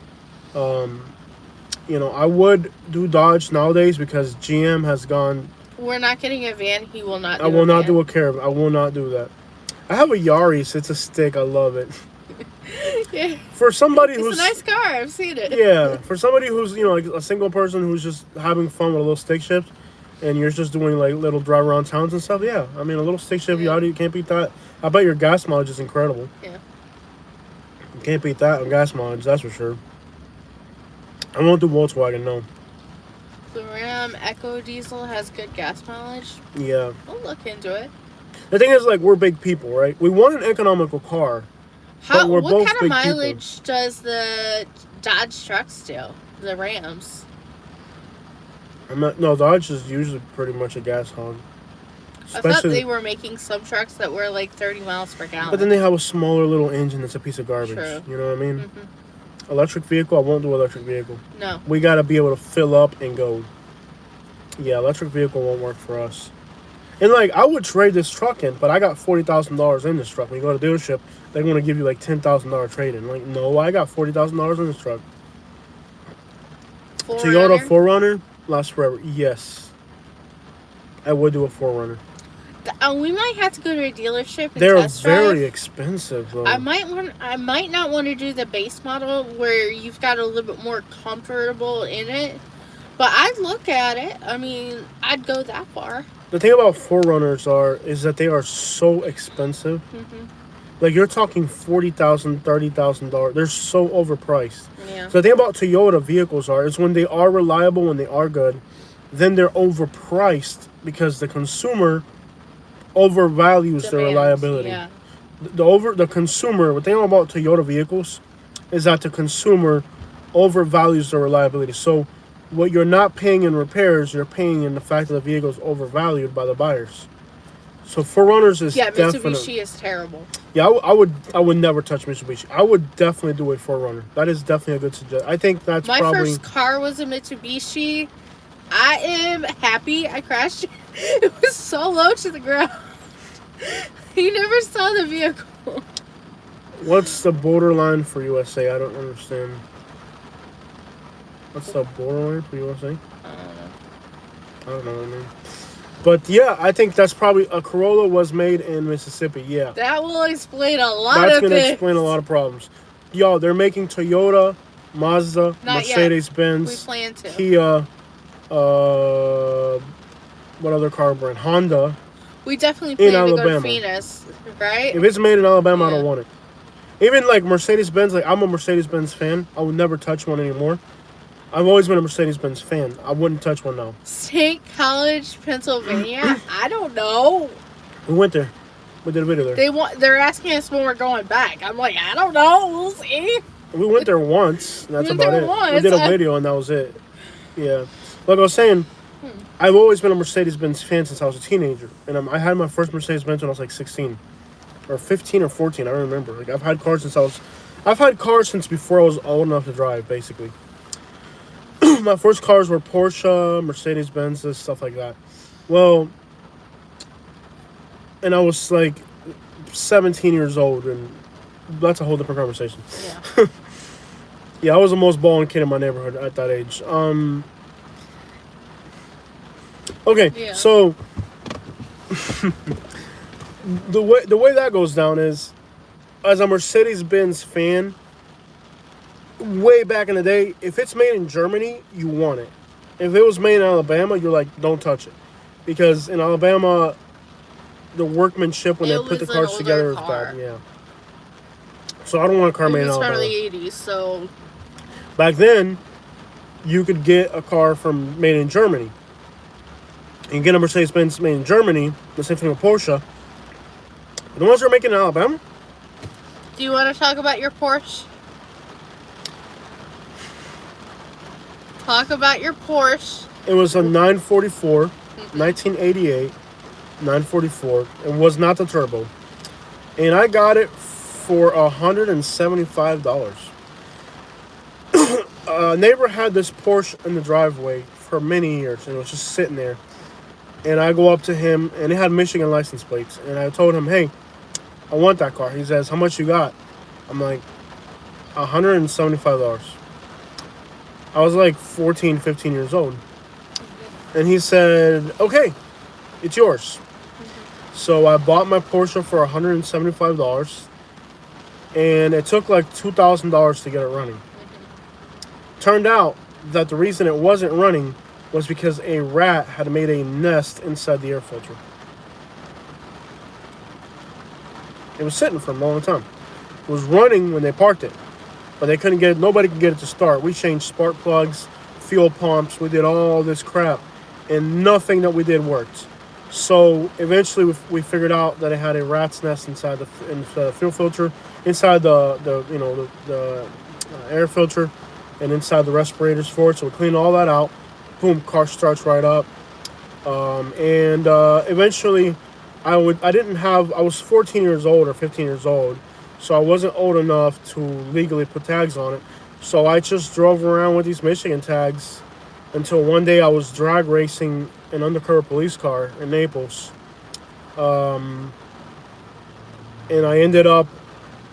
You know, I would do Dodge nowadays because GM has gone... We're not getting a van. He will not do I will not do a Caravan. I will not do that. I have a Yaris. It's a stick. I love it. Yeah. For somebody who's... It's a nice car. I've seen it. Yeah. For somebody who's, you know, like a single person who's just having fun with a little stick shift and you're just doing, like, little drive around towns and stuff, yeah. I mean, a little stick shift, you can't beat that. I bet your gas mileage is incredible. Yeah. You can't beat that on gas mileage, that's for sure. I won't do Volkswagen, no. The Ram Echo Diesel has good gas mileage. Yeah. We'll look into it. The thing is, like, we're big people, right? We want an economical car. What kind of mileage does the Dodge trucks do? The Rams? No, Dodge is usually pretty much a gas hog. I thought they were making some trucks that were like 30 miles per gallon. But then they have a smaller little engine that's a piece of garbage. True. You know what I mean? Mm-hmm. Electric vehicle, I won't do electric vehicle. No. We got to be able to fill up and go. Yeah, electric vehicle won't work for us. And, like, I would trade this truck in, but I got $40,000 in this truck. When you go to the dealership, they're going to give you, like, $10,000 trade-in. Like, no, I got $40,000 in this truck. Toyota 4Runner lasts forever. Yes. I would do a 4Runner. We might have to go to a dealership and They're test drive. very expensive, though. I might not want to do the base model where you've got a little bit more comfortable in it, but I'd look at it. I mean, I'd go that far. The thing about 4Runners is that they are so expensive. Mm-hmm. Like, you're talking $40,000, $30,000. They're so overpriced. Yeah. So the thing about Toyota vehicles is when they are reliable, when they are good, then they're overpriced because the consumer overvalues their reliability. Yeah. The consumer, what they know about Toyota vehicles is that the consumer overvalues their reliability. So what you're not paying in repairs, you're paying in the fact that the vehicle is overvalued by the buyers. So 4Runners is Mitsubishi is terrible. Yeah, I would never touch Mitsubishi. I would definitely do a 4Runner. That is definitely a good suggestion. I think that's my probably... first car was a Mitsubishi. I am happy I crashed. It was so low to the ground. You never saw the vehicle. What's the borderline for USA? I don't understand. What's the borderline for USA? I don't know what I mean. But yeah, I think that's probably... A Corolla was made in Mississippi, yeah. That will explain a lot That's of going to things. explain a lot of problems. Y'all, they're making Toyota, Mazda, Not yet. Mercedes-Benz, We plan to. Kia, what other car brand? Honda. We definitely plan to Alabama. go to Phoenix, right? If it's made in Alabama, I Yeah. don't want it. Even like Mercedes-Benz, like I'm a Mercedes-Benz fan. I would never touch one anymore. I've always been a Mercedes-Benz fan. I wouldn't touch one now. St. College, Pennsylvania. I don't know. We went there. We did a video there. They're asking us when we're going back. I'm like, I don't know. We'll see. We went there once. And that's We went about there it. once. We did a video and that was it. Yeah. Like I was saying, I've always been a Mercedes-Benz fan since I was a teenager. And I had my first Mercedes-Benz when I was like 16. Or 15 or 14, I don't remember. Like I've had cars since before I was old enough to drive, basically. My first cars were Porsche, Mercedes-Benz, stuff like that. Well, and I was like 17 years old, and that's a whole different conversation. Yeah. Yeah, I was the most balling kid in my neighborhood at that age. Okay, Yeah. so the way that goes down is, as a Mercedes-Benz fan, way back in the day, if it's made in Germany, you want it. If it was made in Alabama, you're like, don't touch it. Because in Alabama, the workmanship when they put the cars together is bad. Yeah. So I don't want a car made in Alabama. It was from the 80s, so... Back then, you could get a car made in Germany. You can get a Mercedes-Benz made in Germany, the same thing with Porsche. The ones that are making in Alabama? Do you want to talk about your Porsche? Talk about your Porsche. It was a 944, 1988, 944. It was not the turbo. And I got it for $175. A neighbor had this Porsche in the driveway for many years, and it was just sitting there. And I go up to him, and it had Michigan license plates. And I told him, hey, I want that car. He says, how much you got? I'm like, $175. I was like 14, 15 years old. And he said, okay, it's yours. So I bought my Porsche for $175. And it took like $2,000 to get it running. Turned out that the reason it wasn't running was because a rat had made a nest inside the air filter. It was sitting for a long time. It was running when they parked it, but they couldn't get it. Nobody could get it to start. We changed spark plugs, fuel pumps. We did all this crap, and nothing that we did worked. So eventually, we figured out that it had a rat's nest inside the fuel filter, inside the air filter, and inside the respirators for it. So we cleaned all that out. Boom, car starts right up. Eventually, I was 14 years old or 15 years old, so I wasn't old enough to legally put tags on it. So I just drove around with these Michigan tags until one day I was drag racing an undercover police car in Naples. And I ended up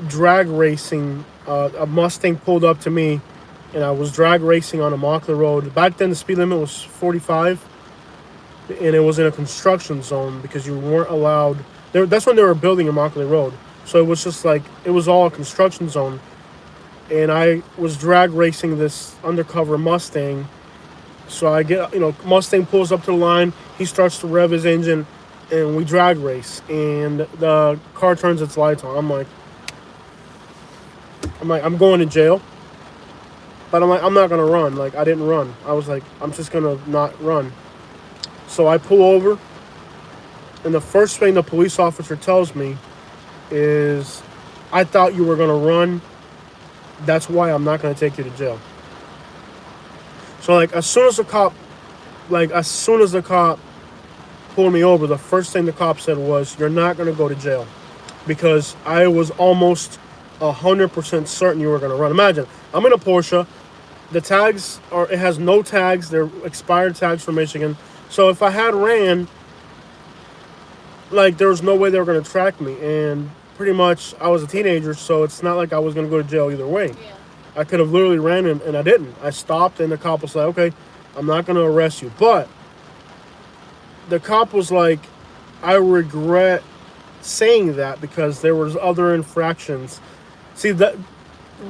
drag racing. A Mustang pulled up to me, and I was drag racing on Immokalee Road. Back then, the speed limit was 45. and it was in a construction zone because you weren't allowed. That's when they were building Immokalee Road. So it was just like it was all a construction zone, and I was drag racing this undercover Mustang. So I get, Mustang pulls up to the line. He starts to rev his engine, and we drag race. And the car turns its lights on. I'm like, I'm going to jail. But I'm like, I'm not gonna run. Like, I didn't run. I was like, I'm just gonna not run. So I pull over, and the first thing the police officer tells me is, I thought you were gonna run. That's why I'm not gonna take you to jail. So like as soon as the cop pulled me over, the first thing the cop said was, "You're not gonna go to jail," because I was almost 100% certain you were gonna run. Imagine, I'm in a Porsche. The tags it has no tags. They're expired tags from Michigan. So if I had ran, like there was no way they were gonna track me. And pretty much I was a teenager, so it's not like I was gonna go to jail either way. Yeah. I could have literally ran and I didn't. I stopped and the cop was like, "Okay, I'm not gonna arrest you." But the cop was like, "I regret saying that because there was other infractions." See, that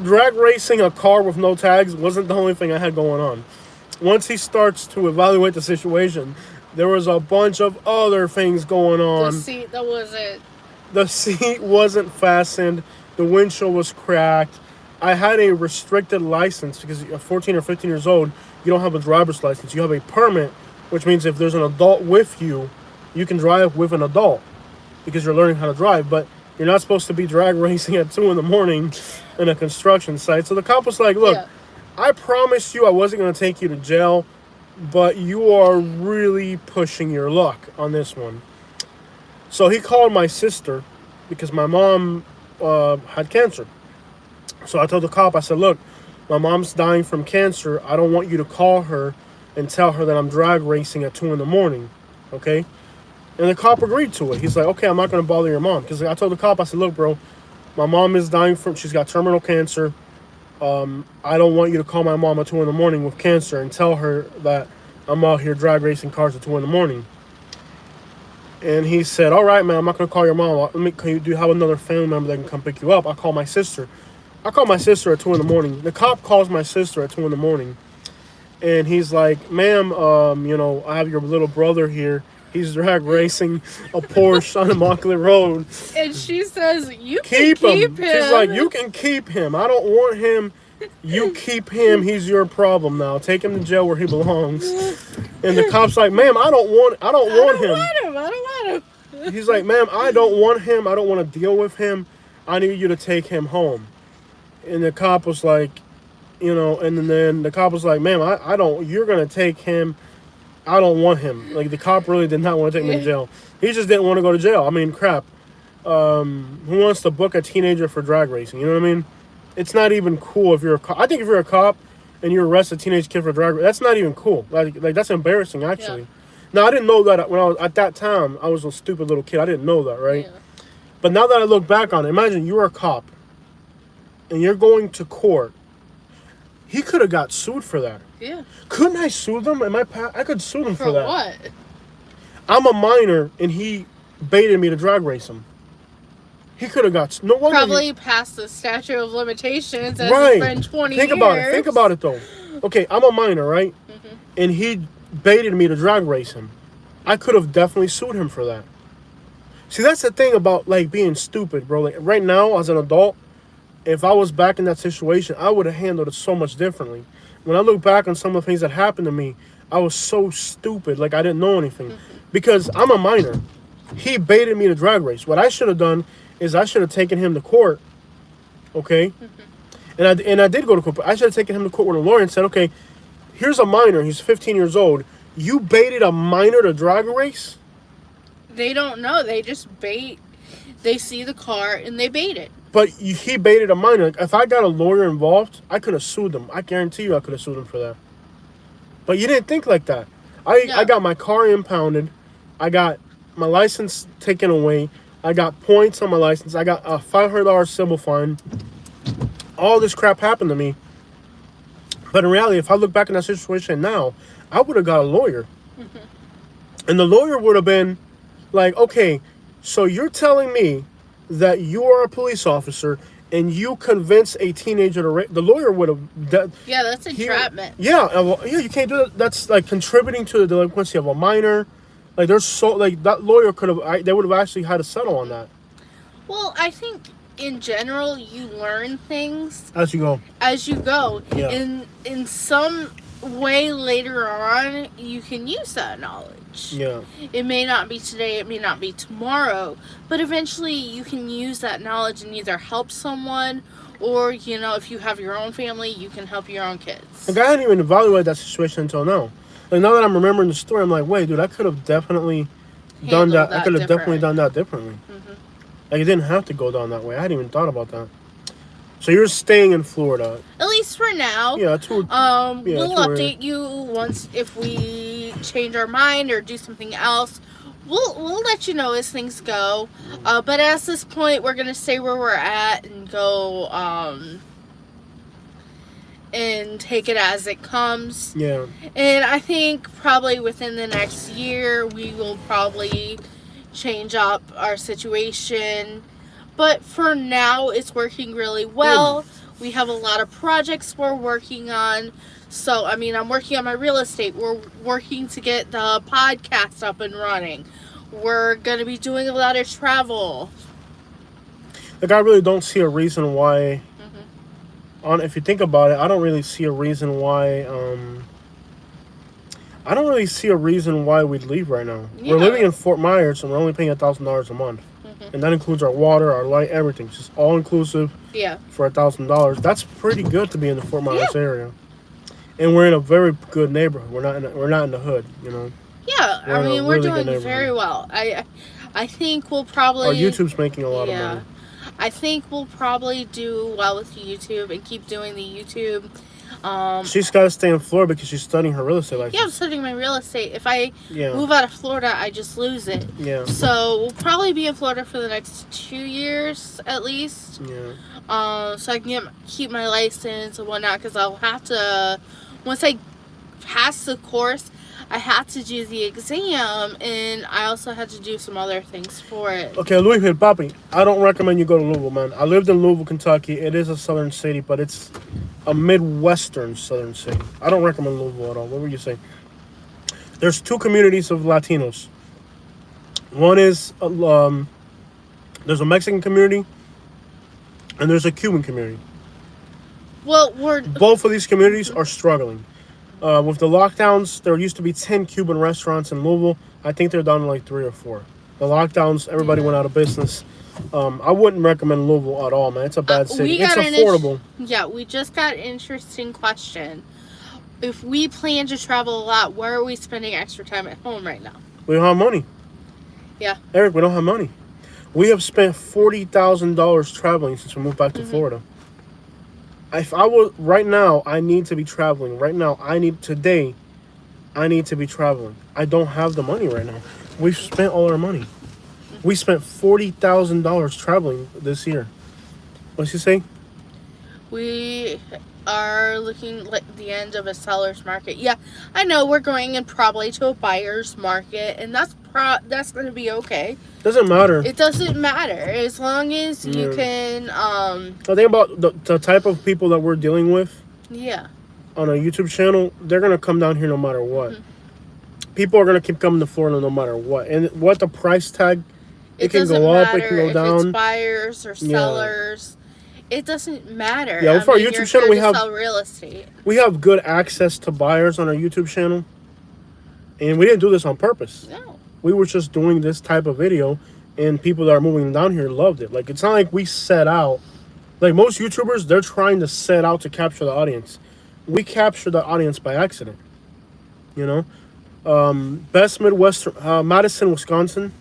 drag racing a car with no tags wasn't the only thing I had going on. Once he starts to evaluate the situation, there was a bunch of other things going on. The seat wasn't fastened. The windshield was cracked. I had a restricted license because you're 14 or 15 years old. You don't have a driver's license. You have a permit, which means if there's an adult with you, you can drive with an adult because you're learning how to drive. But you're not supposed to be drag racing at 2 a.m. in a construction site. So the cop was like, "Look, I promised you I wasn't going to take you to jail, but you are really pushing your luck on this one." So he called my sister because my mom had cancer. So I told the cop, I said, "Look, my mom's dying from cancer. I don't want you to call her and tell her that I'm drag racing at 2 a.m, okay?" And the cop agreed to it. He's like, "Okay, I'm not going to bother your mom." Because I told the cop, I said, "Look, bro, my mom is dying she's got terminal cancer. I don't want you to call my mom at 2 a.m. with cancer and tell her that I'm out here drag racing cars at 2 a.m. And he said, "All right, man, I'm not going to call your mom. Do you have another family member that can come pick you up?" I'll call my sister. I call my sister at 2 a.m. The cop calls my sister at 2 a.m. And he's like, "Ma'am, I have your little brother here. He's drag racing a Porsche on Immokalee Road." And she says, "You keep can him. keep him." She's like, "You can keep him. I don't want him. You keep him. He's your problem now. Take him to jail where he belongs." And the cop's like, "Ma'am, I don't want him. I don't want him. He's like, "Ma'am, I don't want him. I don't want to deal with him. I need you to take him home." And the cop was like, and then the cop was like, "Ma'am, I don't, you're going to take him. I don't want him." Like, the cop really did not want to take him to jail. He just didn't want to go to jail. I mean, crap. Who wants to book a teenager for drag racing? You know what I mean? It's not even cool if you're a cop. I think if you're a cop and you arrest a teenage kid for drag racing, that's not even cool. Like that's embarrassing, actually. Yeah. Now, I didn't know that when I was at that time. I was a stupid little kid. I didn't know that, right? Yeah. But now that I look back on it, imagine you're a cop and you're going to court. He could have got sued for that. Yeah. Couldn't I sue them? I could sue them for that. What? I'm a minor and he baited me to drag race him. He could have got no wonder. Probably past the statute of limitations. As right. It's been 20 Think years. about it. Think about it though. Okay, I'm a minor, right? Mm-hmm. And he baited me to drag race him. I could have definitely sued him for that. See, that's the thing about like being stupid, bro. Like right now, as an adult, if I was back in that situation, I would have handled it so much differently. When I look back on some of the things that happened to me, I was so stupid. Like I didn't know anything. Because I'm a minor. He baited me to drag race. What I should have done is I should have taken him to court. Okay? And I did go to court. But I should have taken him to court with a lawyer and said, "Okay, here's a minor. He's 15 years old. You baited a minor to drag race?" They don't know. They just bait. They see the car and they bait it. But he baited a minor. Like, if I got a lawyer involved, I could have sued them. I guarantee you I could have sued them for that. But you didn't think like that. I got my car impounded. I got my license taken away. I got points on my license. I got a $500 civil fine. All this crap happened to me. But in reality, if I look back in that situation now, I would have got a lawyer. And the lawyer would have been like, okay, so you're telling me that you are a police officer and you convince a teenager to rape. The lawyer would have. Yeah, that's entrapment. Yeah, you can't do that. That's like contributing to the delinquency of a minor. Like, there's so, like, that lawyer could have, they would have actually had to settle on that. Well, I think in general, you learn things As you go. Yeah. In some way later on, you can use that knowledge. Yeah. It may not be today, it may not be tomorrow, but eventually you can use that knowledge and either help someone or, if you have your own family, you can help your own kids. Like, I hadn't even evaluated that situation until now. Like, now that I'm remembering the story, I'm like, wait, dude, I could have definitely done that. I could have definitely done that differently. Mm-hmm. Like, it didn't have to go down that way. I hadn't even thought about that. So you're staying in Florida. At least for now. Yeah, we'll update you once if we change our mind or do something else. We'll let you know as things go. But at this point, we're gonna stay where we're at and go and take it as it comes. Yeah. And I think probably within the next year, we will probably change up our situation. But for now, it's working really well. We have a lot of projects we're working on. So, I mean, I'm working on my real estate. We're working to get the podcast up and running. We're going to be doing a lot of travel. Like, I really don't see a reason why... if you think about it, I don't really see a reason why... I don't really see a reason why we'd leave right now. Yeah. We're living in Fort Myers, and we're only paying $1,000 a month. And that includes our water, our light, everything. It's just all inclusive. Yeah. For $1,000. That's pretty good to be in the Fort Myers area. And we're in a very good neighborhood. We're not in the hood, Yeah, we're doing very well. I think we'll probably... Our YouTube's making a lot of money. I think we'll probably do well with YouTube and keep doing the YouTube. She's got to stay in Florida because she's studying her real estate license. Yeah, I'm studying my real estate. If I move out of Florida, I just lose it. Yeah. So we'll probably be in Florida for the next 2 years at least. Yeah. So I can keep my license and whatnot, because I'll have to, once I pass the course, I had to do the exam, and I also had to do some other things for it. Okay, Louisville, Papi, I don't recommend you go to Louisville, man. I lived in Louisville, Kentucky. It is a southern city, but it's a Midwestern southern city. I don't recommend Louisville at all. What were you saying? There's two communities of Latinos. One is, there's a Mexican community, and there's a Cuban community. Well, both of these communities are struggling. With the lockdowns, there used to be 10 Cuban restaurants in Louisville. I think they're down to like 3 or 4. The lockdowns, everybody went out of business. I wouldn't recommend Louisville at all, man. It's a bad city. It's affordable. We just got an interesting question. If we plan to travel a lot, where are we spending extra time at home right now? We don't have money. Yeah. Eric, we don't have money. We have spent $40,000 traveling since we moved back to Florida. If I was right now, I need to be traveling. Right now, I need to be traveling. I don't have the money right now. We've spent all our money. We spent $40,000 traveling this year. What's he say? We are looking at the end of a seller's market. Yeah, I know we're going in probably to a buyer's market, and that's going to be okay. Doesn't matter. It doesn't matter as long as you can. The thing about the type of people that we're dealing with. Yeah. On a YouTube channel, they're gonna come down here no matter what. People are gonna keep coming to Florida no matter what, and what the price tag. It can go up. It can go down. If it's buyers or sellers. It doesn't matter. Yeah, for our YouTube channel, we have sell real estate. We have good access to buyers on our YouTube channel, and we didn't do this on purpose. No. We were just doing this type of video, and people that are moving down here loved it. Like, it's not like we set out. Like most YouTubers, they're trying to set out to capture the audience. We capture the audience by accident. Best Midwestern, Madison, Wisconsin.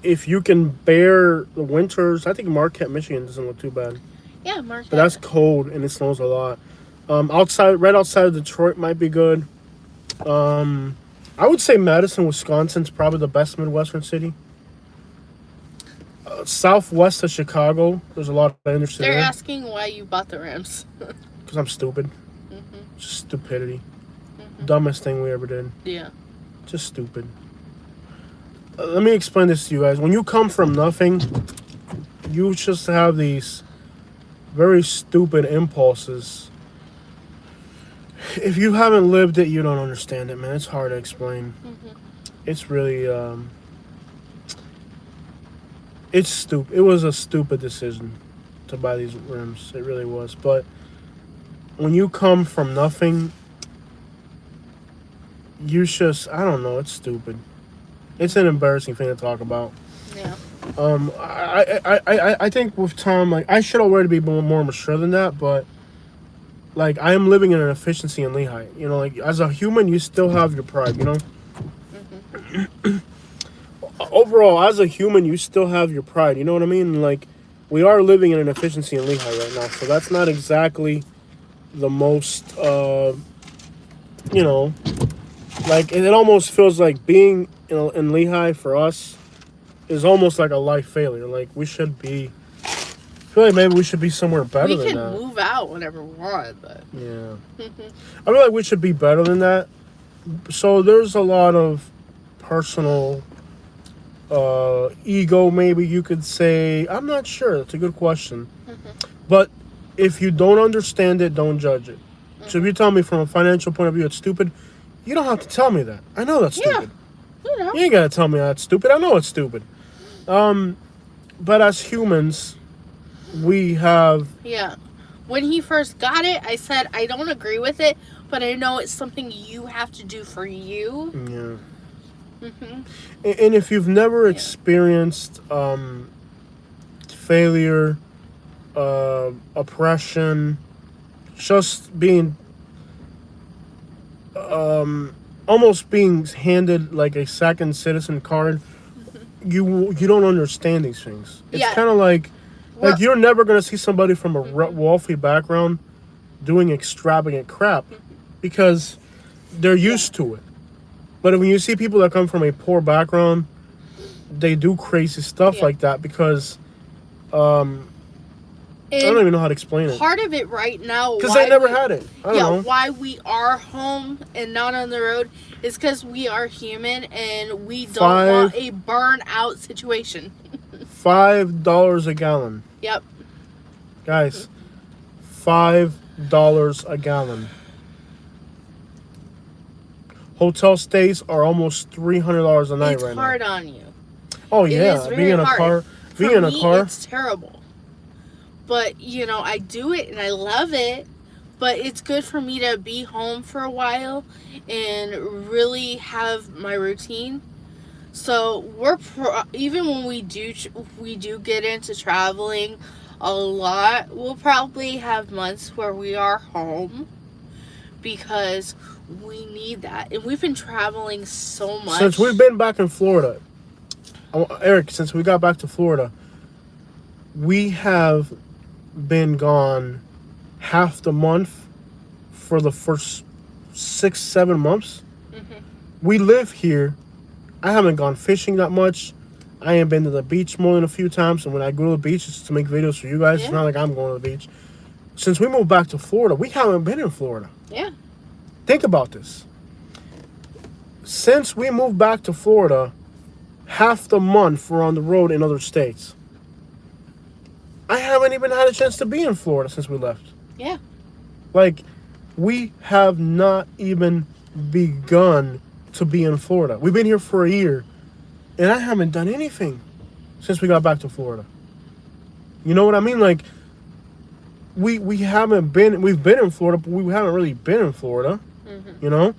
If you can bear the winters, I think Marquette, Michigan doesn't look too bad. Yeah, Marquette. But that's cold and it snows a lot. Right outside of Detroit might be good. I would say Madison, Wisconsin's probably the best Midwestern city. Southwest of Chicago, there's a lot of industry there. They're asking why you bought the Rams. Because I'm stupid. Just stupidity. Dumbest thing we ever did. Yeah. Just stupid. Let me explain this to you guys. When you come from nothing, you just have these very stupid impulses. If you haven't lived it, you don't understand it, man. It's hard to explain. It's really, it's stupid. It was a stupid decision to buy these rims. It really was. But when you come from nothing, you just, I don't know, it's stupid. It's an embarrassing thing to talk about. Yeah. I think with time, like, I should already be more mature than that, but like, I am living in an efficiency in Lehigh. You know, like, as a human, you still have your pride, you know? Overall, as a human, you still have your pride, you know what I mean? Like, we are living in an efficiency in Lehigh right now, so that's not exactly the most, you know, like, it almost feels like being in Lehigh for us is almost like a life failure. Like, we should be, I feel like maybe we should be somewhere better than that. We can move out whenever we want, but... Yeah. I feel like we should be better than that. So there's a lot of personal ego, maybe you could say. I'm not sure. That's a good question. But if you don't understand it, don't judge it. So if you tell me from a financial point of view it's stupid, you don't have to tell me that. I know that's stupid. You know. You ain't gotta tell me that's stupid. I know it's stupid. But as humans, we have... Yeah. When he first got it, I said, I don't agree with it, but I know it's something you have to do for you. Yeah. And if you've never experienced failure, oppression, just being... almost being handed like a second citizen card, you don't understand these things. It's kind of like you're never gonna see somebody from a wealthy background doing extravagant crap because they're used to it. But when you see people that come from a poor background, they do crazy stuff like that because I don't even know how to explain it. Part of it right now, because they never had it. I don't know. Why we are home and not on the road is because we are human and we don't want a burnout situation. $5 a gallon. Yep. Guys, $5 a gallon. Hotel stays are almost $300 a night right now. It's hard on you. Oh yeah, being in a car. It's terrible. But, you know, I do it and I love it. But it's good for me to be home for a while and really have my routine. So even when we do get into traveling a lot, we'll probably have months where we are home because we need that. And we've been traveling so much. Since we've been back in Florida, Eric, since we got back to Florida, we have been gone half the month for the first 6-7 months. We live here. I haven't gone fishing that much. I ain't been to the beach more than a few times, and when I go to the beach, it's to make videos for you guys. It's not like I'm going to the beach. Since we moved back to Florida, we haven't been in Florida. Yeah. Think about this. Since we moved back to Florida, half the month we're on the road in other states. I haven't even had a chance to be in Florida since we left. Yeah. Like, we have not even begun to be in Florida. We've been here for a year, and I haven't done anything since we got back to Florida. You know what I mean? Like, we've been in Florida, but we haven't really been in Florida. You know?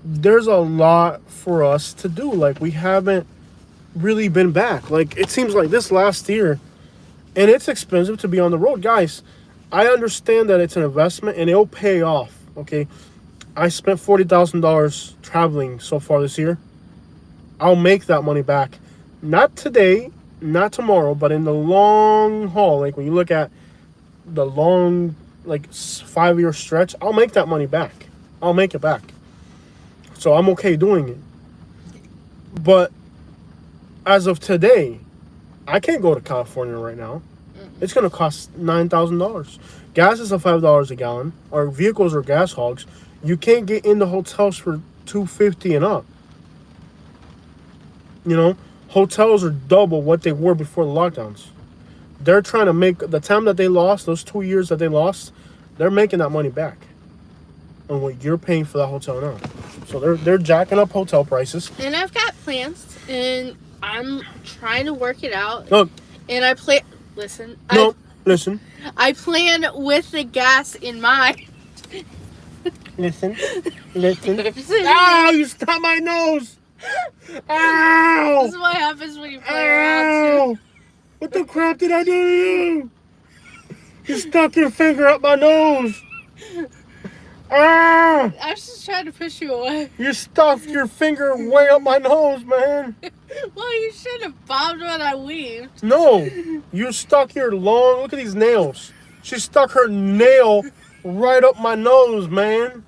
There's a lot for us to do. Like, we haven't really been back. Like, it seems like this last year, and it's expensive to be on the road. Guys, I understand that it's an investment, and it'll pay off, okay? I spent $40,000 traveling so far this year. I'll make that money back. Not today, not tomorrow, but in the long haul. Like, when you look at the long, like, 5-year stretch, I'll make that money back. I'll make it back. So I'm okay doing it. But as of today, I can't go to California right now. It's going to cost $9,000. Gas is $5 a gallon. Our vehicles are gas hogs. You can't get into hotels for $250 and up. You know, hotels are double what they were before the lockdowns. They're trying to make the time that they lost, those 2 years that they lost, they're making that money back on what you're paying for that hotel now. So they're jacking up hotel prices. And I've got plans, and I'm trying to work it out. Look, And I plan. Listen. no, listen, I plan with the gas in mind. listen. Listen. Ow! You stopped my nose. Ow! This is what happens when you play around. Ow! What the crap did I do to you? You stuck your finger up my nose. Ah! I was just trying to push you away. You stuffed your finger way up my nose, man. Well, you should have bobbed when I weaved. No, you stuck your long. Look at these nails. She stuck her nail right up my nose, man.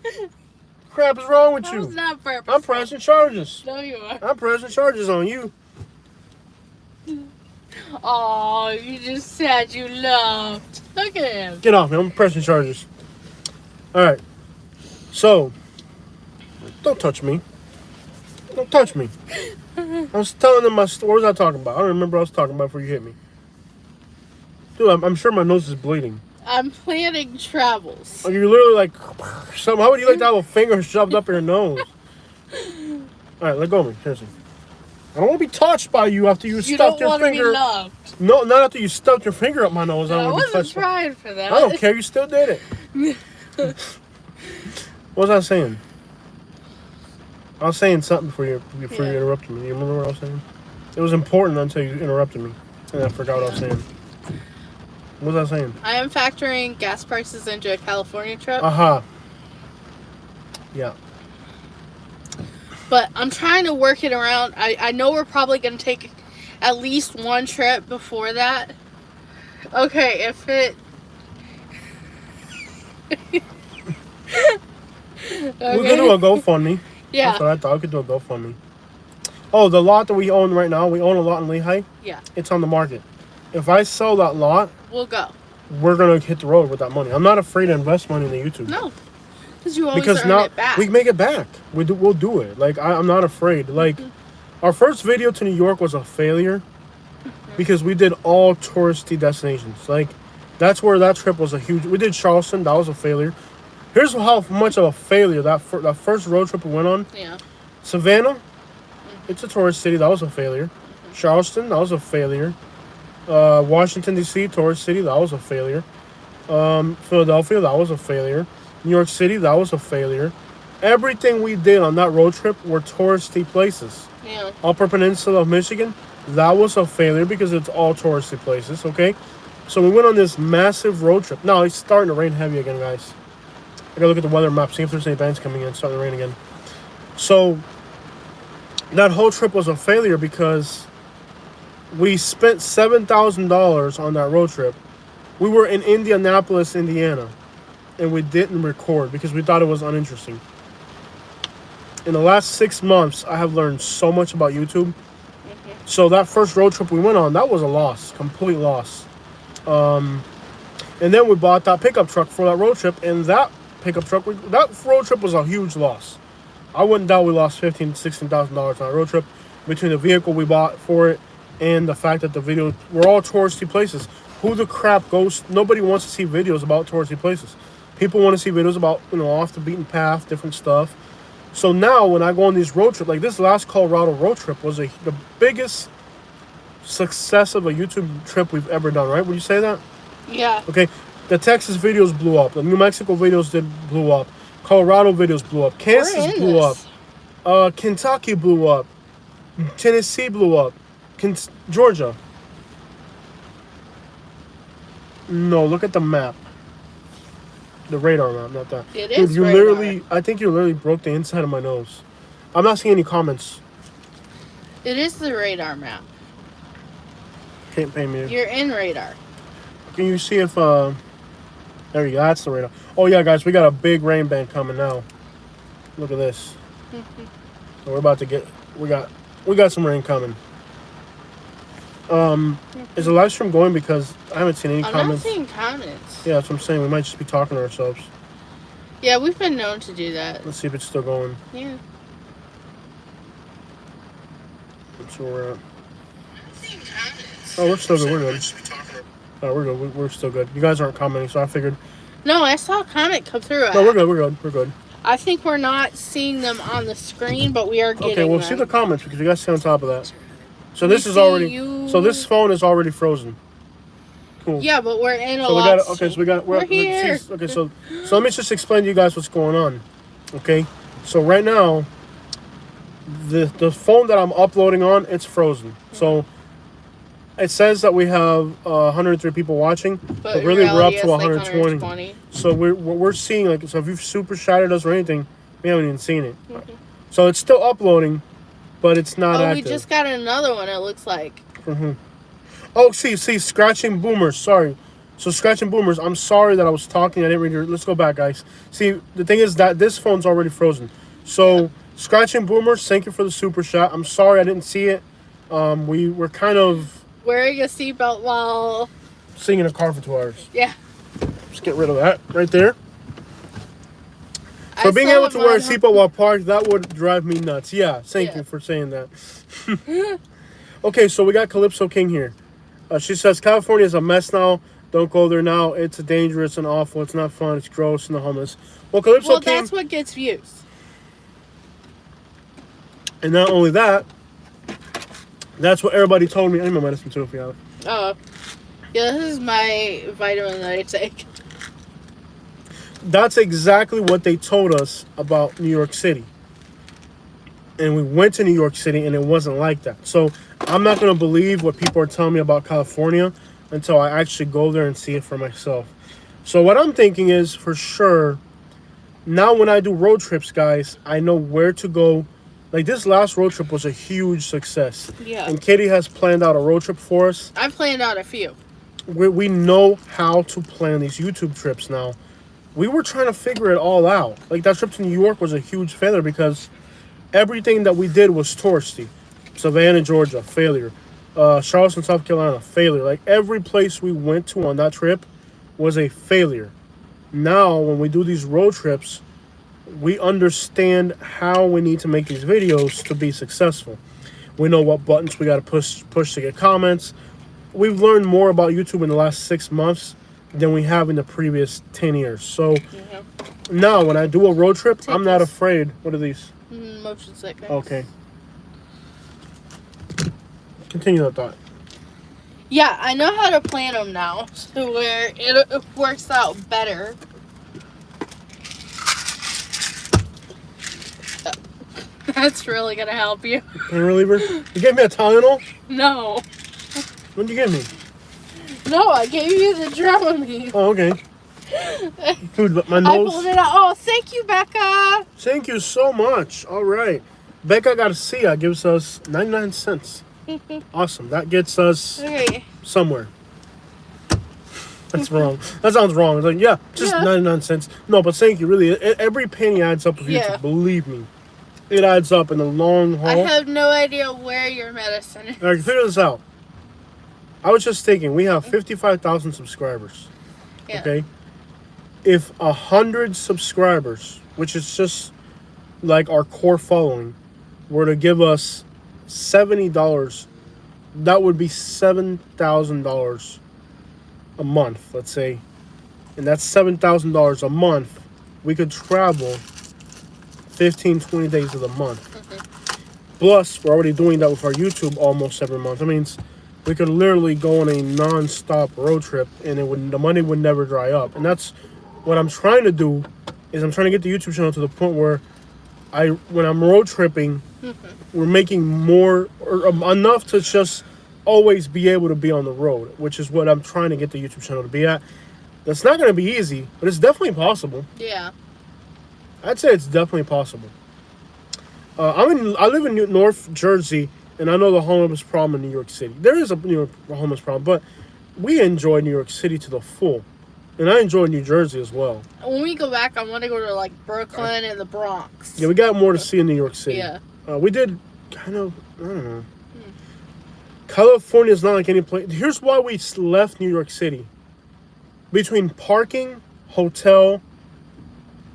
Crap is wrong with That was you? not purposeful. I'm pressing charges. No, you are. I'm pressing charges on you. Oh, you just said you loved. Look at him. Get off me. I'm pressing charges. All right. So, don't touch me. Don't touch me. I was telling them what was I talking about? I don't remember what I was talking about before you hit me. Dude, I'm sure my nose is bleeding. I'm planning travels. Like, you're literally like, something. How would you like to have a finger shoved up your nose? All right, let go of me. Seriously. I don't want to be touched by you after you You stuffed don't your want to be finger. loved. No, not after you stuffed your finger up my nose. I I don't want to be wasn't touched. trying for that. I don't care. You still did it. What was I saying? I was saying something before you interrupted me. You remember what I was saying? It was important until you interrupted me, and I forgot what I was saying. What was I saying? I am factoring gas prices into a California trip, Aha. Yeah. but I'm trying to work it around. I know we're probably going to take at least one trip before that. Okay, if it... We could do a GoFundMe. Yeah. That's what I thought. We could do a GoFundMe. Oh, the lot that we own right now, we own a lot in Lehigh. Yeah. It's on the market. If I sell that lot, We'll go. we're going to hit the road with that money. I'm not afraid to invest money into YouTube. No. Because you always Because earn now it back. we make it back. We'll do it. Like, I'm not afraid. Like, our first video to New York was a failure because we did all touristy destinations. Like, that's where that trip was a huge... We did Charleston. That was a failure. Here's how much of a failure that first road trip we went on. Yeah. Savannah, it's a tourist city. That was a failure. Charleston, that was a failure. Washington, D.C., tourist city. That was a failure. Philadelphia, that was a failure. New York City, that was a failure. Everything we did on that road trip were touristy places. Yeah. Upper Peninsula of Michigan, that was a failure because it's all touristy places, okay? So we went on this massive road trip. Now, it's starting to rain heavy again, guys. I gotta look at the weather map, see if there's any bands coming in. It's starting to rain again. So, that whole trip was a failure because we spent $7,000 on that road trip. We were in Indianapolis, Indiana, and we didn't record because we thought it was uninteresting. In the last 6 months, I have learned so much about YouTube. So that first road trip we went on, that was a loss, complete loss. And then we bought that pickup truck for that road trip, and that pickup truck, that road trip was a huge loss. I wouldn't doubt we lost $15,000 to $16,000 on a road trip between the vehicle we bought for it and the fact that the video were all touristy places. Who the crap goes? Nobody wants to see videos about touristy places. People want to see videos about, off the beaten path, different stuff. So now when I go on these road trips, like this last Colorado road trip was the biggest success of a YouTube trip we've ever done, right? Would you say that? Yeah. Okay. The Texas videos blew up. The New Mexico videos blew up. Colorado videos blew up. Kansas blew up. Kentucky blew up. Tennessee blew up. Georgia. No, look at the map. The radar map, not that. It Dude, is you radar. literally, I think you literally broke the inside of my nose. I'm not seeing any comments. It is the radar map. Can't pay me. You're in radar. Can you see if, there you go, that's the radar. Oh yeah, guys, we got a big rain band coming now. Look at this. So we're about to get, we got some rain coming. Is the live stream going? Because I haven't seen any I'm comments. not seeing comments. Yeah, that's what I'm saying. We might just be talking to ourselves. Yeah, we've been known to do that. Let's see if it's still going. Yeah. That's where we're at. Oh, we're still good. We're good. Oh, we're good. We're still good. You guys aren't commenting, so I figured. No, I saw a comment come through. No, we're good. We're good. We're good. I think we're not seeing them on the screen, but we are getting Okay, we'll them. see the comments because you guys stay on top of that. So this is already. So this phone is already frozen. Cool. Yeah, but we're in a So we lot. got. Okay, so we got. We're here. Okay, so let me just explain to you guys what's going on. Okay, so right now, the phone that I'm uploading on, it's frozen. So it says that we have 103 people watching, but in really we're up reality, to it's 120. 120. So we're seeing like, so if you've super shouted us or anything, we haven't even seen it. So it's still uploading, but it's not Oh, active. we just got another one. It looks like. Oh, see, Scratching Boomers. Sorry. So Scratching Boomers, I'm sorry that I was talking. I didn't read your. Let's go back, guys. See, the thing is that this phone's already frozen. So Scratching Boomers, thank you for the super shot. I'm sorry I didn't see it. We were kind of Wearing a seatbelt while. sitting in a car for 2 hours. Yeah. Just get rid of that right there. I For being saw able to wear a mine- seatbelt while parked, that would drive me nuts. Yeah, thank you for saying that. Okay, so we got Calypso King here. She says, California is a mess now. Don't go there now. It's dangerous and awful. It's not fun. It's gross and the homeless. Well, Calypso Well, King... that's what gets views. And not only that, that's what everybody told me. I need my medicine too, if you have. Oh. Yeah, this is my vitamin that I take. That's exactly what they told us about New York City. And we went to New York City, and it wasn't like that. So I'm not going to believe what people are telling me about California until I actually go there and see it for myself. So what I'm thinking is, for sure, now when I do road trips, guys, I know where to go. Like, this last road trip was a huge success. Yeah. And Katie has planned out a road trip for us. I've planned out a few. We know how to plan these YouTube trips now. We were trying to figure it all out. Like, that trip to New York was a huge failure because everything that we did was touristy. Savannah, Georgia, failure. Charleston, South Carolina, failure. Like, every place we went to on that trip was a failure. Now, when we do these road trips, we understand how we need to make these videos to be successful. We know what buttons we got to push to get comments. We've learned more about YouTube in the last 6 months than we have in the previous 10 years. So now when I do a road trip, I'm not afraid. What are these? Motion sickness. Okay. Continue that thought. Yeah, I know how to plan them now to where it works out better. That's really gonna help you. Pain reliever? You gave me a Tylenol? No. When did you give me? No, I gave you the Dramamine. Oh, okay. Dude, but my I nose. pulled it out. Oh, thank you, Becca. Thank you so much. All right. Becca got a C. Gives us 99 cents. Awesome. That gets us Okay. somewhere. That's wrong. That sounds wrong. It's like, yeah, just 99 cents. No, but thank you. Really, every penny adds up with YouTube. Believe me. It adds up in the long haul. I have no idea where your medicine is. All right, figure this out. I was just thinking, we have 55,000 subscribers. Yeah. Okay? If 100 subscribers, which is just like our core following, were to give us $70, that would be $7,000 a month, let's say. And that's $7,000 a month. We could travel 15, 20 days of the month. Plus, we're already doing that with our YouTube almost every month. That means we could literally go on a non-stop road trip and the money would never dry up. And that's what I'm trying to do, is I'm trying to get the YouTube channel to the point where when I'm road tripping, we're making more or enough to just always be able to be on the road, which is what I'm trying to get the YouTube channel to be at. That's not going to be easy, but it's definitely possible. Yeah. I'd say it's definitely possible. I live in North Jersey, and I know the homeless problem in New York City. There is a homeless problem, but we enjoy New York City to the full. And I enjoy New Jersey as well. When we go back, I want to go to like Brooklyn and the Bronx. Yeah, we got more to see in New York City. Yeah. We did kind of, I don't know. California is not like any place. Here's why we left New York City. Between parking, hotel,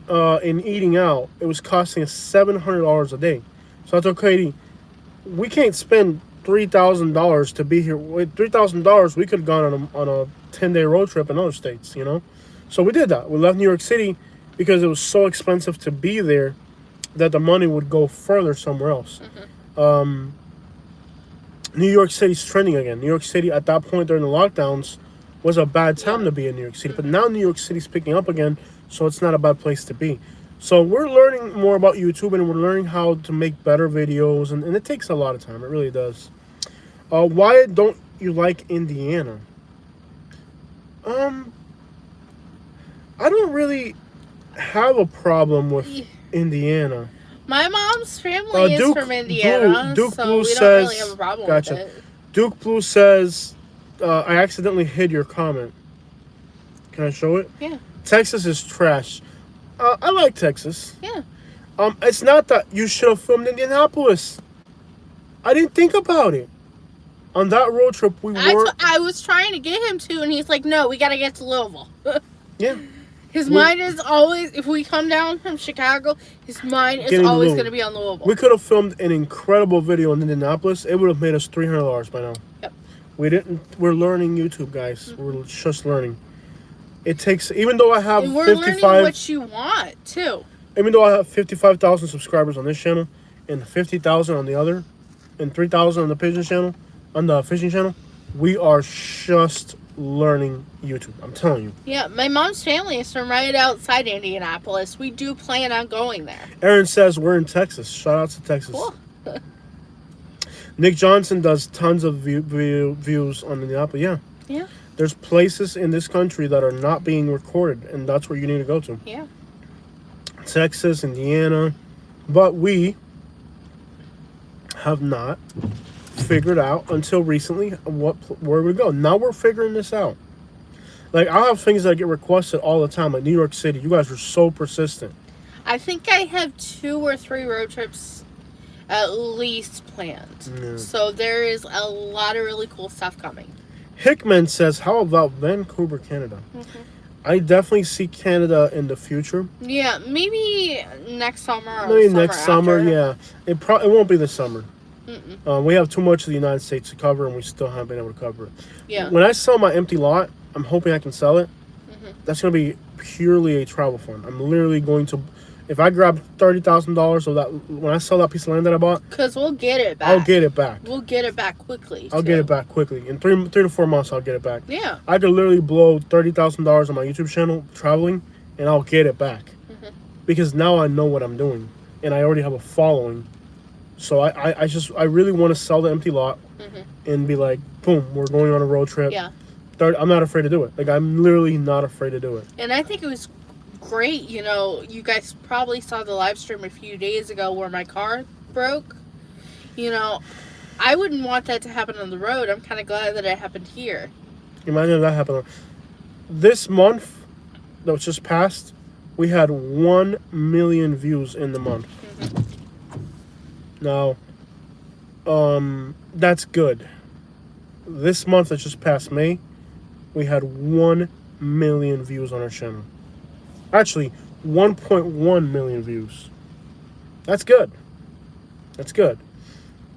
and eating out, it was costing us $700 a day. So I told Katie, we can't spend $3,000 to be here. With $3,000, we could have gone on a 10-day road trip in other states, you know? So we did that. We left New York City because it was so expensive to be there that the money would go further somewhere else. New York City's trending again. New York City, at that point during the lockdowns, was a bad time to be in New York City. But now New York City's picking up again, so it's not a bad place to be. So we're learning more about YouTube, and we're learning how to make better videos, and it takes a lot of time. It really does. Why don't you like Indiana? I don't really have a problem with Indiana. My mom's family is from Indiana, Duke so Blue we says, don't really have a problem gotcha. with it. Duke Blue says, I accidentally hid your comment. Can I show it? Yeah. Texas is trash. I like Texas. Yeah. It's not that you should have filmed Indianapolis. I didn't think about it. On that road trip, I was trying to get him to, and he's like, no, we got to get to Louisville. Yeah. His mind is always, if we come down from Chicago, his mind is always going to be on Louisville. We could have filmed an incredible video in Indianapolis. It would have made us $300 by now. Yep. We didn't. We're learning YouTube, guys. We're just learning. It takes, even though I have and we're 55, learning what you want too. Even though I have 55,000 subscribers on this channel, and 50,000 on the other, and 3,000 on the pigeon channel, on the fishing channel, we are just learning YouTube. I'm telling you. Yeah, my mom's family is from right outside Indianapolis. We do plan on going there. Aaron says we're in Texas. Shout out to Texas. Cool. Nick Johnson does tons of views on Indianapolis. Yeah. Yeah. There's places in this country that are not being recorded, and that's where you need to go to. Yeah. Texas, Indiana, but we have not figured out until recently where we go. Now we're figuring this out. Like, I have things that get requested all the time, like New York City. You guys are so persistent. I think I have 2 or 3 road trips at least planned. Yeah. So there is a lot of really cool stuff coming. Hickman says, how about Vancouver, Canada? I definitely see Canada in the future. Yeah, maybe next summer or Maybe summer next summer, after. yeah. It won't be this summer. We have too much of the United States to cover, and we still haven't been able to cover it. Yeah. When I sell my empty lot, I'm hoping I can sell it. That's going to be purely a travel fund. I'm literally going to, if I grab $30,000 of that, when I sell that piece of land that I bought, because we'll get it back. I'll get it back. We'll get it back quickly. I'll get it back quickly. In 3 to 4 months, I'll get it back. Yeah. I could literally blow $30,000 on my YouTube channel traveling, and I'll get it back. Because now I know what I'm doing, and I already have a following. So I really want to sell the empty lot and be like, boom, we're going on a road trip. Yeah. I'm not afraid to do it. Like, I'm literally not afraid to do it. And I think it was great. You know, you guys probably saw the live stream a few days ago where my car broke. You know, I wouldn't want that to happen on the road. I'm kind of glad that it happened here. Imagine if that happened. This month that was just passed, we had 1 million views in the month. Now, that's good. This month that just passed, May, we had 1 million views on our channel. Actually, 1.1 million views. That's good. That's good.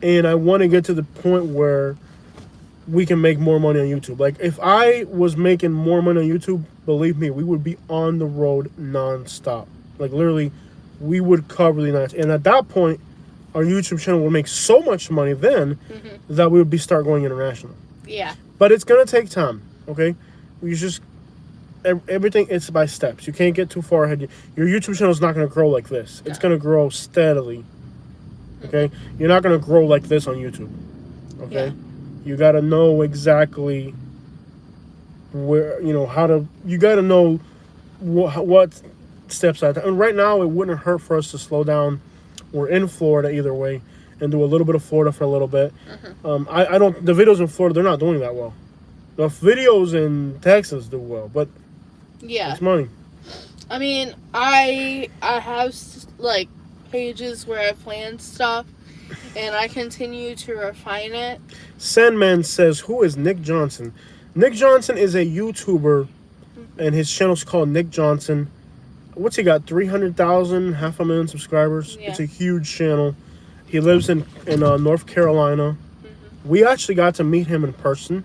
And I want to get to the point where we can make more money on YouTube. Like, if I was making more money on YouTube, believe me, we would be on the road nonstop. Like, literally, we would cover the United States. And at that point, our YouTube channel will make so much money then that we would start going international. Yeah. But it's going to take time, okay? You just, everything, it's by steps. You can't get too far ahead. Your YouTube channel is not going to grow like this. It's going to grow steadily, okay? You're not going to grow like this on YouTube, okay? Yeah. You got to know exactly where, you got to know what steps I take. And right now, it wouldn't hurt for us to slow down. We're in Florida either way, and do a little bit of Florida for a little bit. I don't. The videos in Florida, they're not doing that well. The videos in Texas do well, but yeah, it's money. I mean, I have like pages where I plan stuff, and I continue to refine it. Sandman says, "Who is Nick Johnson?" Nick Johnson is a YouTuber, and his channel's called Nick Johnson. What's he got? 300,000, 500,000 subscribers. Yeah. It's a huge channel. He lives in North Carolina. We actually got to meet him in person.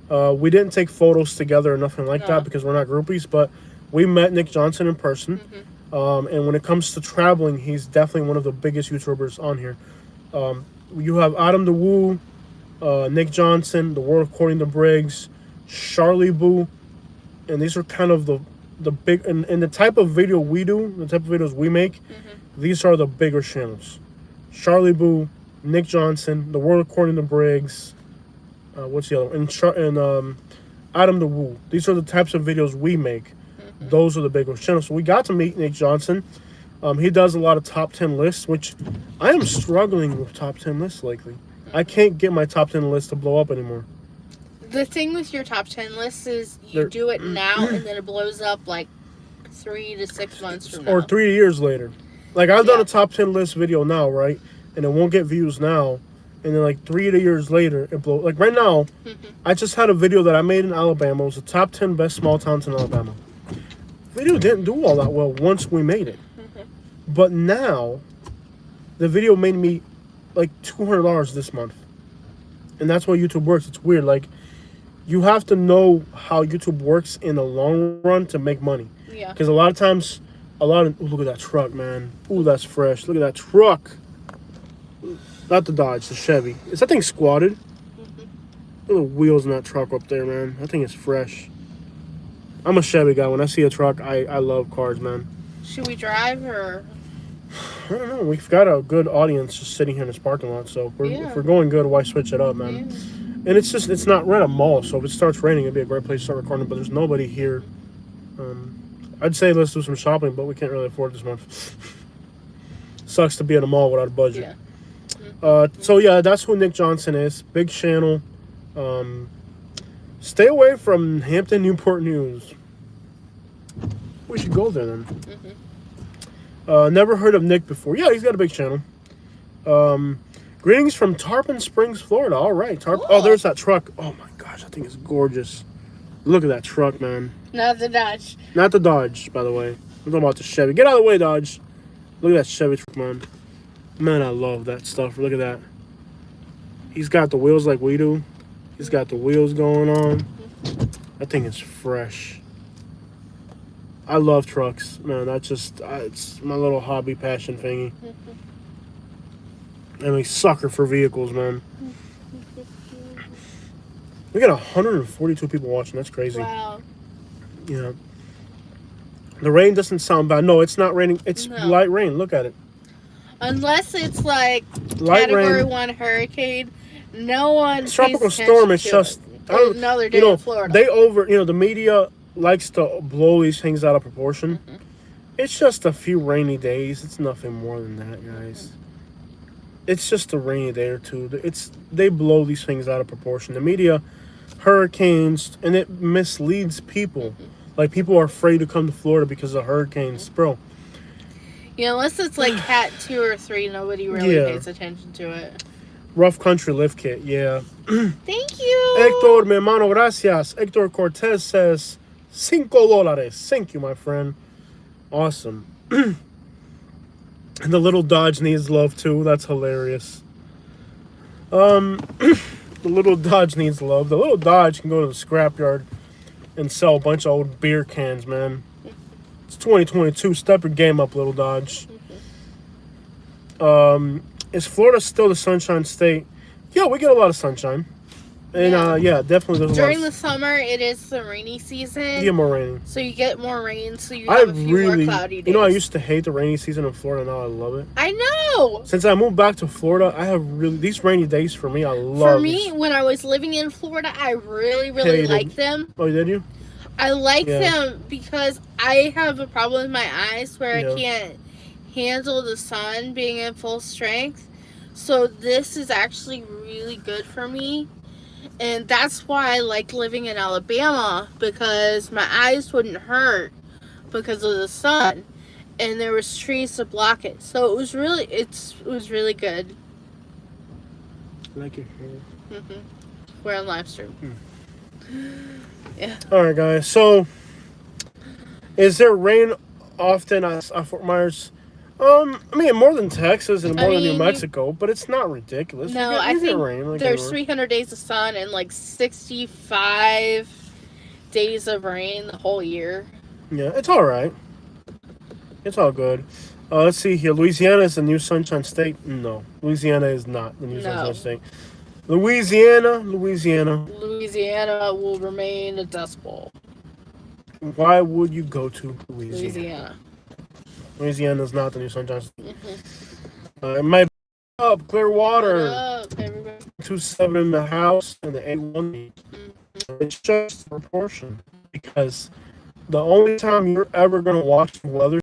We didn't take photos together or nothing like that because we're not groupies, but we met Nick Johnson in person. And when it comes to traveling, he's definitely one of the biggest YouTubers on here. You have Adam the Woo, Nick Johnson, The World According to Briggs, Charlie Boo, and these are kind of the big and the type of video we do, the type of videos we make. These are the bigger channels. Charlie Boo, Nick Johnson, The World According to Briggs. What's the other one? And Adam the Woo. These are the types of videos we make. Those are the bigger channels. So we got to meet Nick Johnson. He does a lot of top 10 lists, which I am struggling with top 10 lists lately. I can't get my top 10 list to blow up anymore. The thing with your top 10 lists is you do it now and then it blows up like 3 to 6 months from now. Or 3 years later. Like I've done a top 10 list video now, right? And it won't get views now. And then like 3 years later, it blows. Like right now, I just had a video that I made in Alabama. It was the top 10 best small towns in Alabama. Video didn't do all that well once we made it. But now, the video made me like $200 this month. And that's why YouTube works. It's weird. Like, you have to know how YouTube works in the long run to make money. Yeah. Because a lot of times, ooh, look at that truck, man. Ooh, that's fresh. Look at that truck. Not the Dodge, the Chevy. Is that thing squatted? Look at the wheels in that truck up there, man. That thing is fresh. I'm a Chevy guy. When I see a truck, I love cars, man. Should we drive or? I don't know. We've got a good audience just sitting here in this parking lot. So if we're going good, why switch it up, man? Yeah. And it's not right a mall. So if it starts raining, it'd be a great place to start recording. But there's nobody here. I'd say let's do some shopping, but we can't really afford this month. Sucks to be in a mall without a budget. Yeah. So yeah, that's who Nick Johnson is. Big channel. Stay away from Hampton Newport News. We should go there then. Never heard of Nick before. Yeah, he's got a big channel. Greetings from Tarpon Springs, Florida. All right, Cool. Oh, there's that truck. Oh my gosh, that thing is gorgeous. Look at that truck, man. Not the Dodge. Not the Dodge, by the way. I'm talking about the Chevy. Get out of the way, Dodge. Look at that Chevy truck, man. Man, I love that stuff. Look at that. He's got the wheels like we do. He's got the wheels going on. That thing is fresh. I love trucks, man. It's my little hobby passion thingy. I'm a sucker for vehicles, man. We got 142 people watching. That's crazy. Wow. Yeah. The rain doesn't sound bad. No, it's not raining. It's light rain. Look at it. Unless it's like Light Category rain. 1 hurricane, no one. Tropical storm is just another day in Florida. The media likes to blow these things out of proportion. It's just a few rainy days. It's nothing more than that, guys. It's just a rainy day or two. They blow these things out of proportion. The media, hurricanes, and it misleads people. Like, people are afraid to come to Florida because of hurricanes. Bro. Yeah, unless it's like Cat 2 or 3, nobody really pays attention to it. Rough Country Lift Kit, yeah. Thank you. Hector, mi hermano, gracias. Hector Cortez says, $5. Thank you, my friend. Awesome. And the little Dodge needs love, too. That's hilarious. The little Dodge needs love. The little Dodge can go to the scrapyard and sell a bunch of old beer cans, man. It's 2022. Step your game up, little Dodge. Is Florida still the sunshine state? Yeah, we get a lot of sunshine. And definitely there's during the summer, it is the rainy season. You get more rain. So you get more rain, so you have a few more cloudy days. You know, I used to hate the rainy season in Florida. Now I love it. I know. Since I moved back to Florida, I have these rainy days for me. I love. For me, when I was living in Florida, I really liked them. Oh, did you? I like them because I have a problem with my eyes where I can't handle the sun being in full strength. So this is actually really good for me. And that's why I like living in Alabama, because my eyes wouldn't hurt because of the sun. And there was trees to block it. So it was really good. I like your hair. We're on live stream. Yeah. All right, guys. So, is there rain often at Fort Myers? I mean, more than Texas and I more than New mean, Mexico, but it's not ridiculous. No, you get, I you get think rain. Like there's everywhere. 300 days of sun and like 65 days of rain the whole year. Yeah, it's all right. It's all good. Let's see here. Louisiana is the new Sunshine State. No, Louisiana is not the new No. Sunshine State. Louisiana. Louisiana will remain a dust bowl. Why would you go to Louisiana? Louisiana. Louisiana is not the new Sunshine State. Mm-hmm. It might be up Clearwater. What up, everybody? 2-7 in the house and the 8-1. Mm-hmm. It's just proportion because the only time you're ever going to watch the weather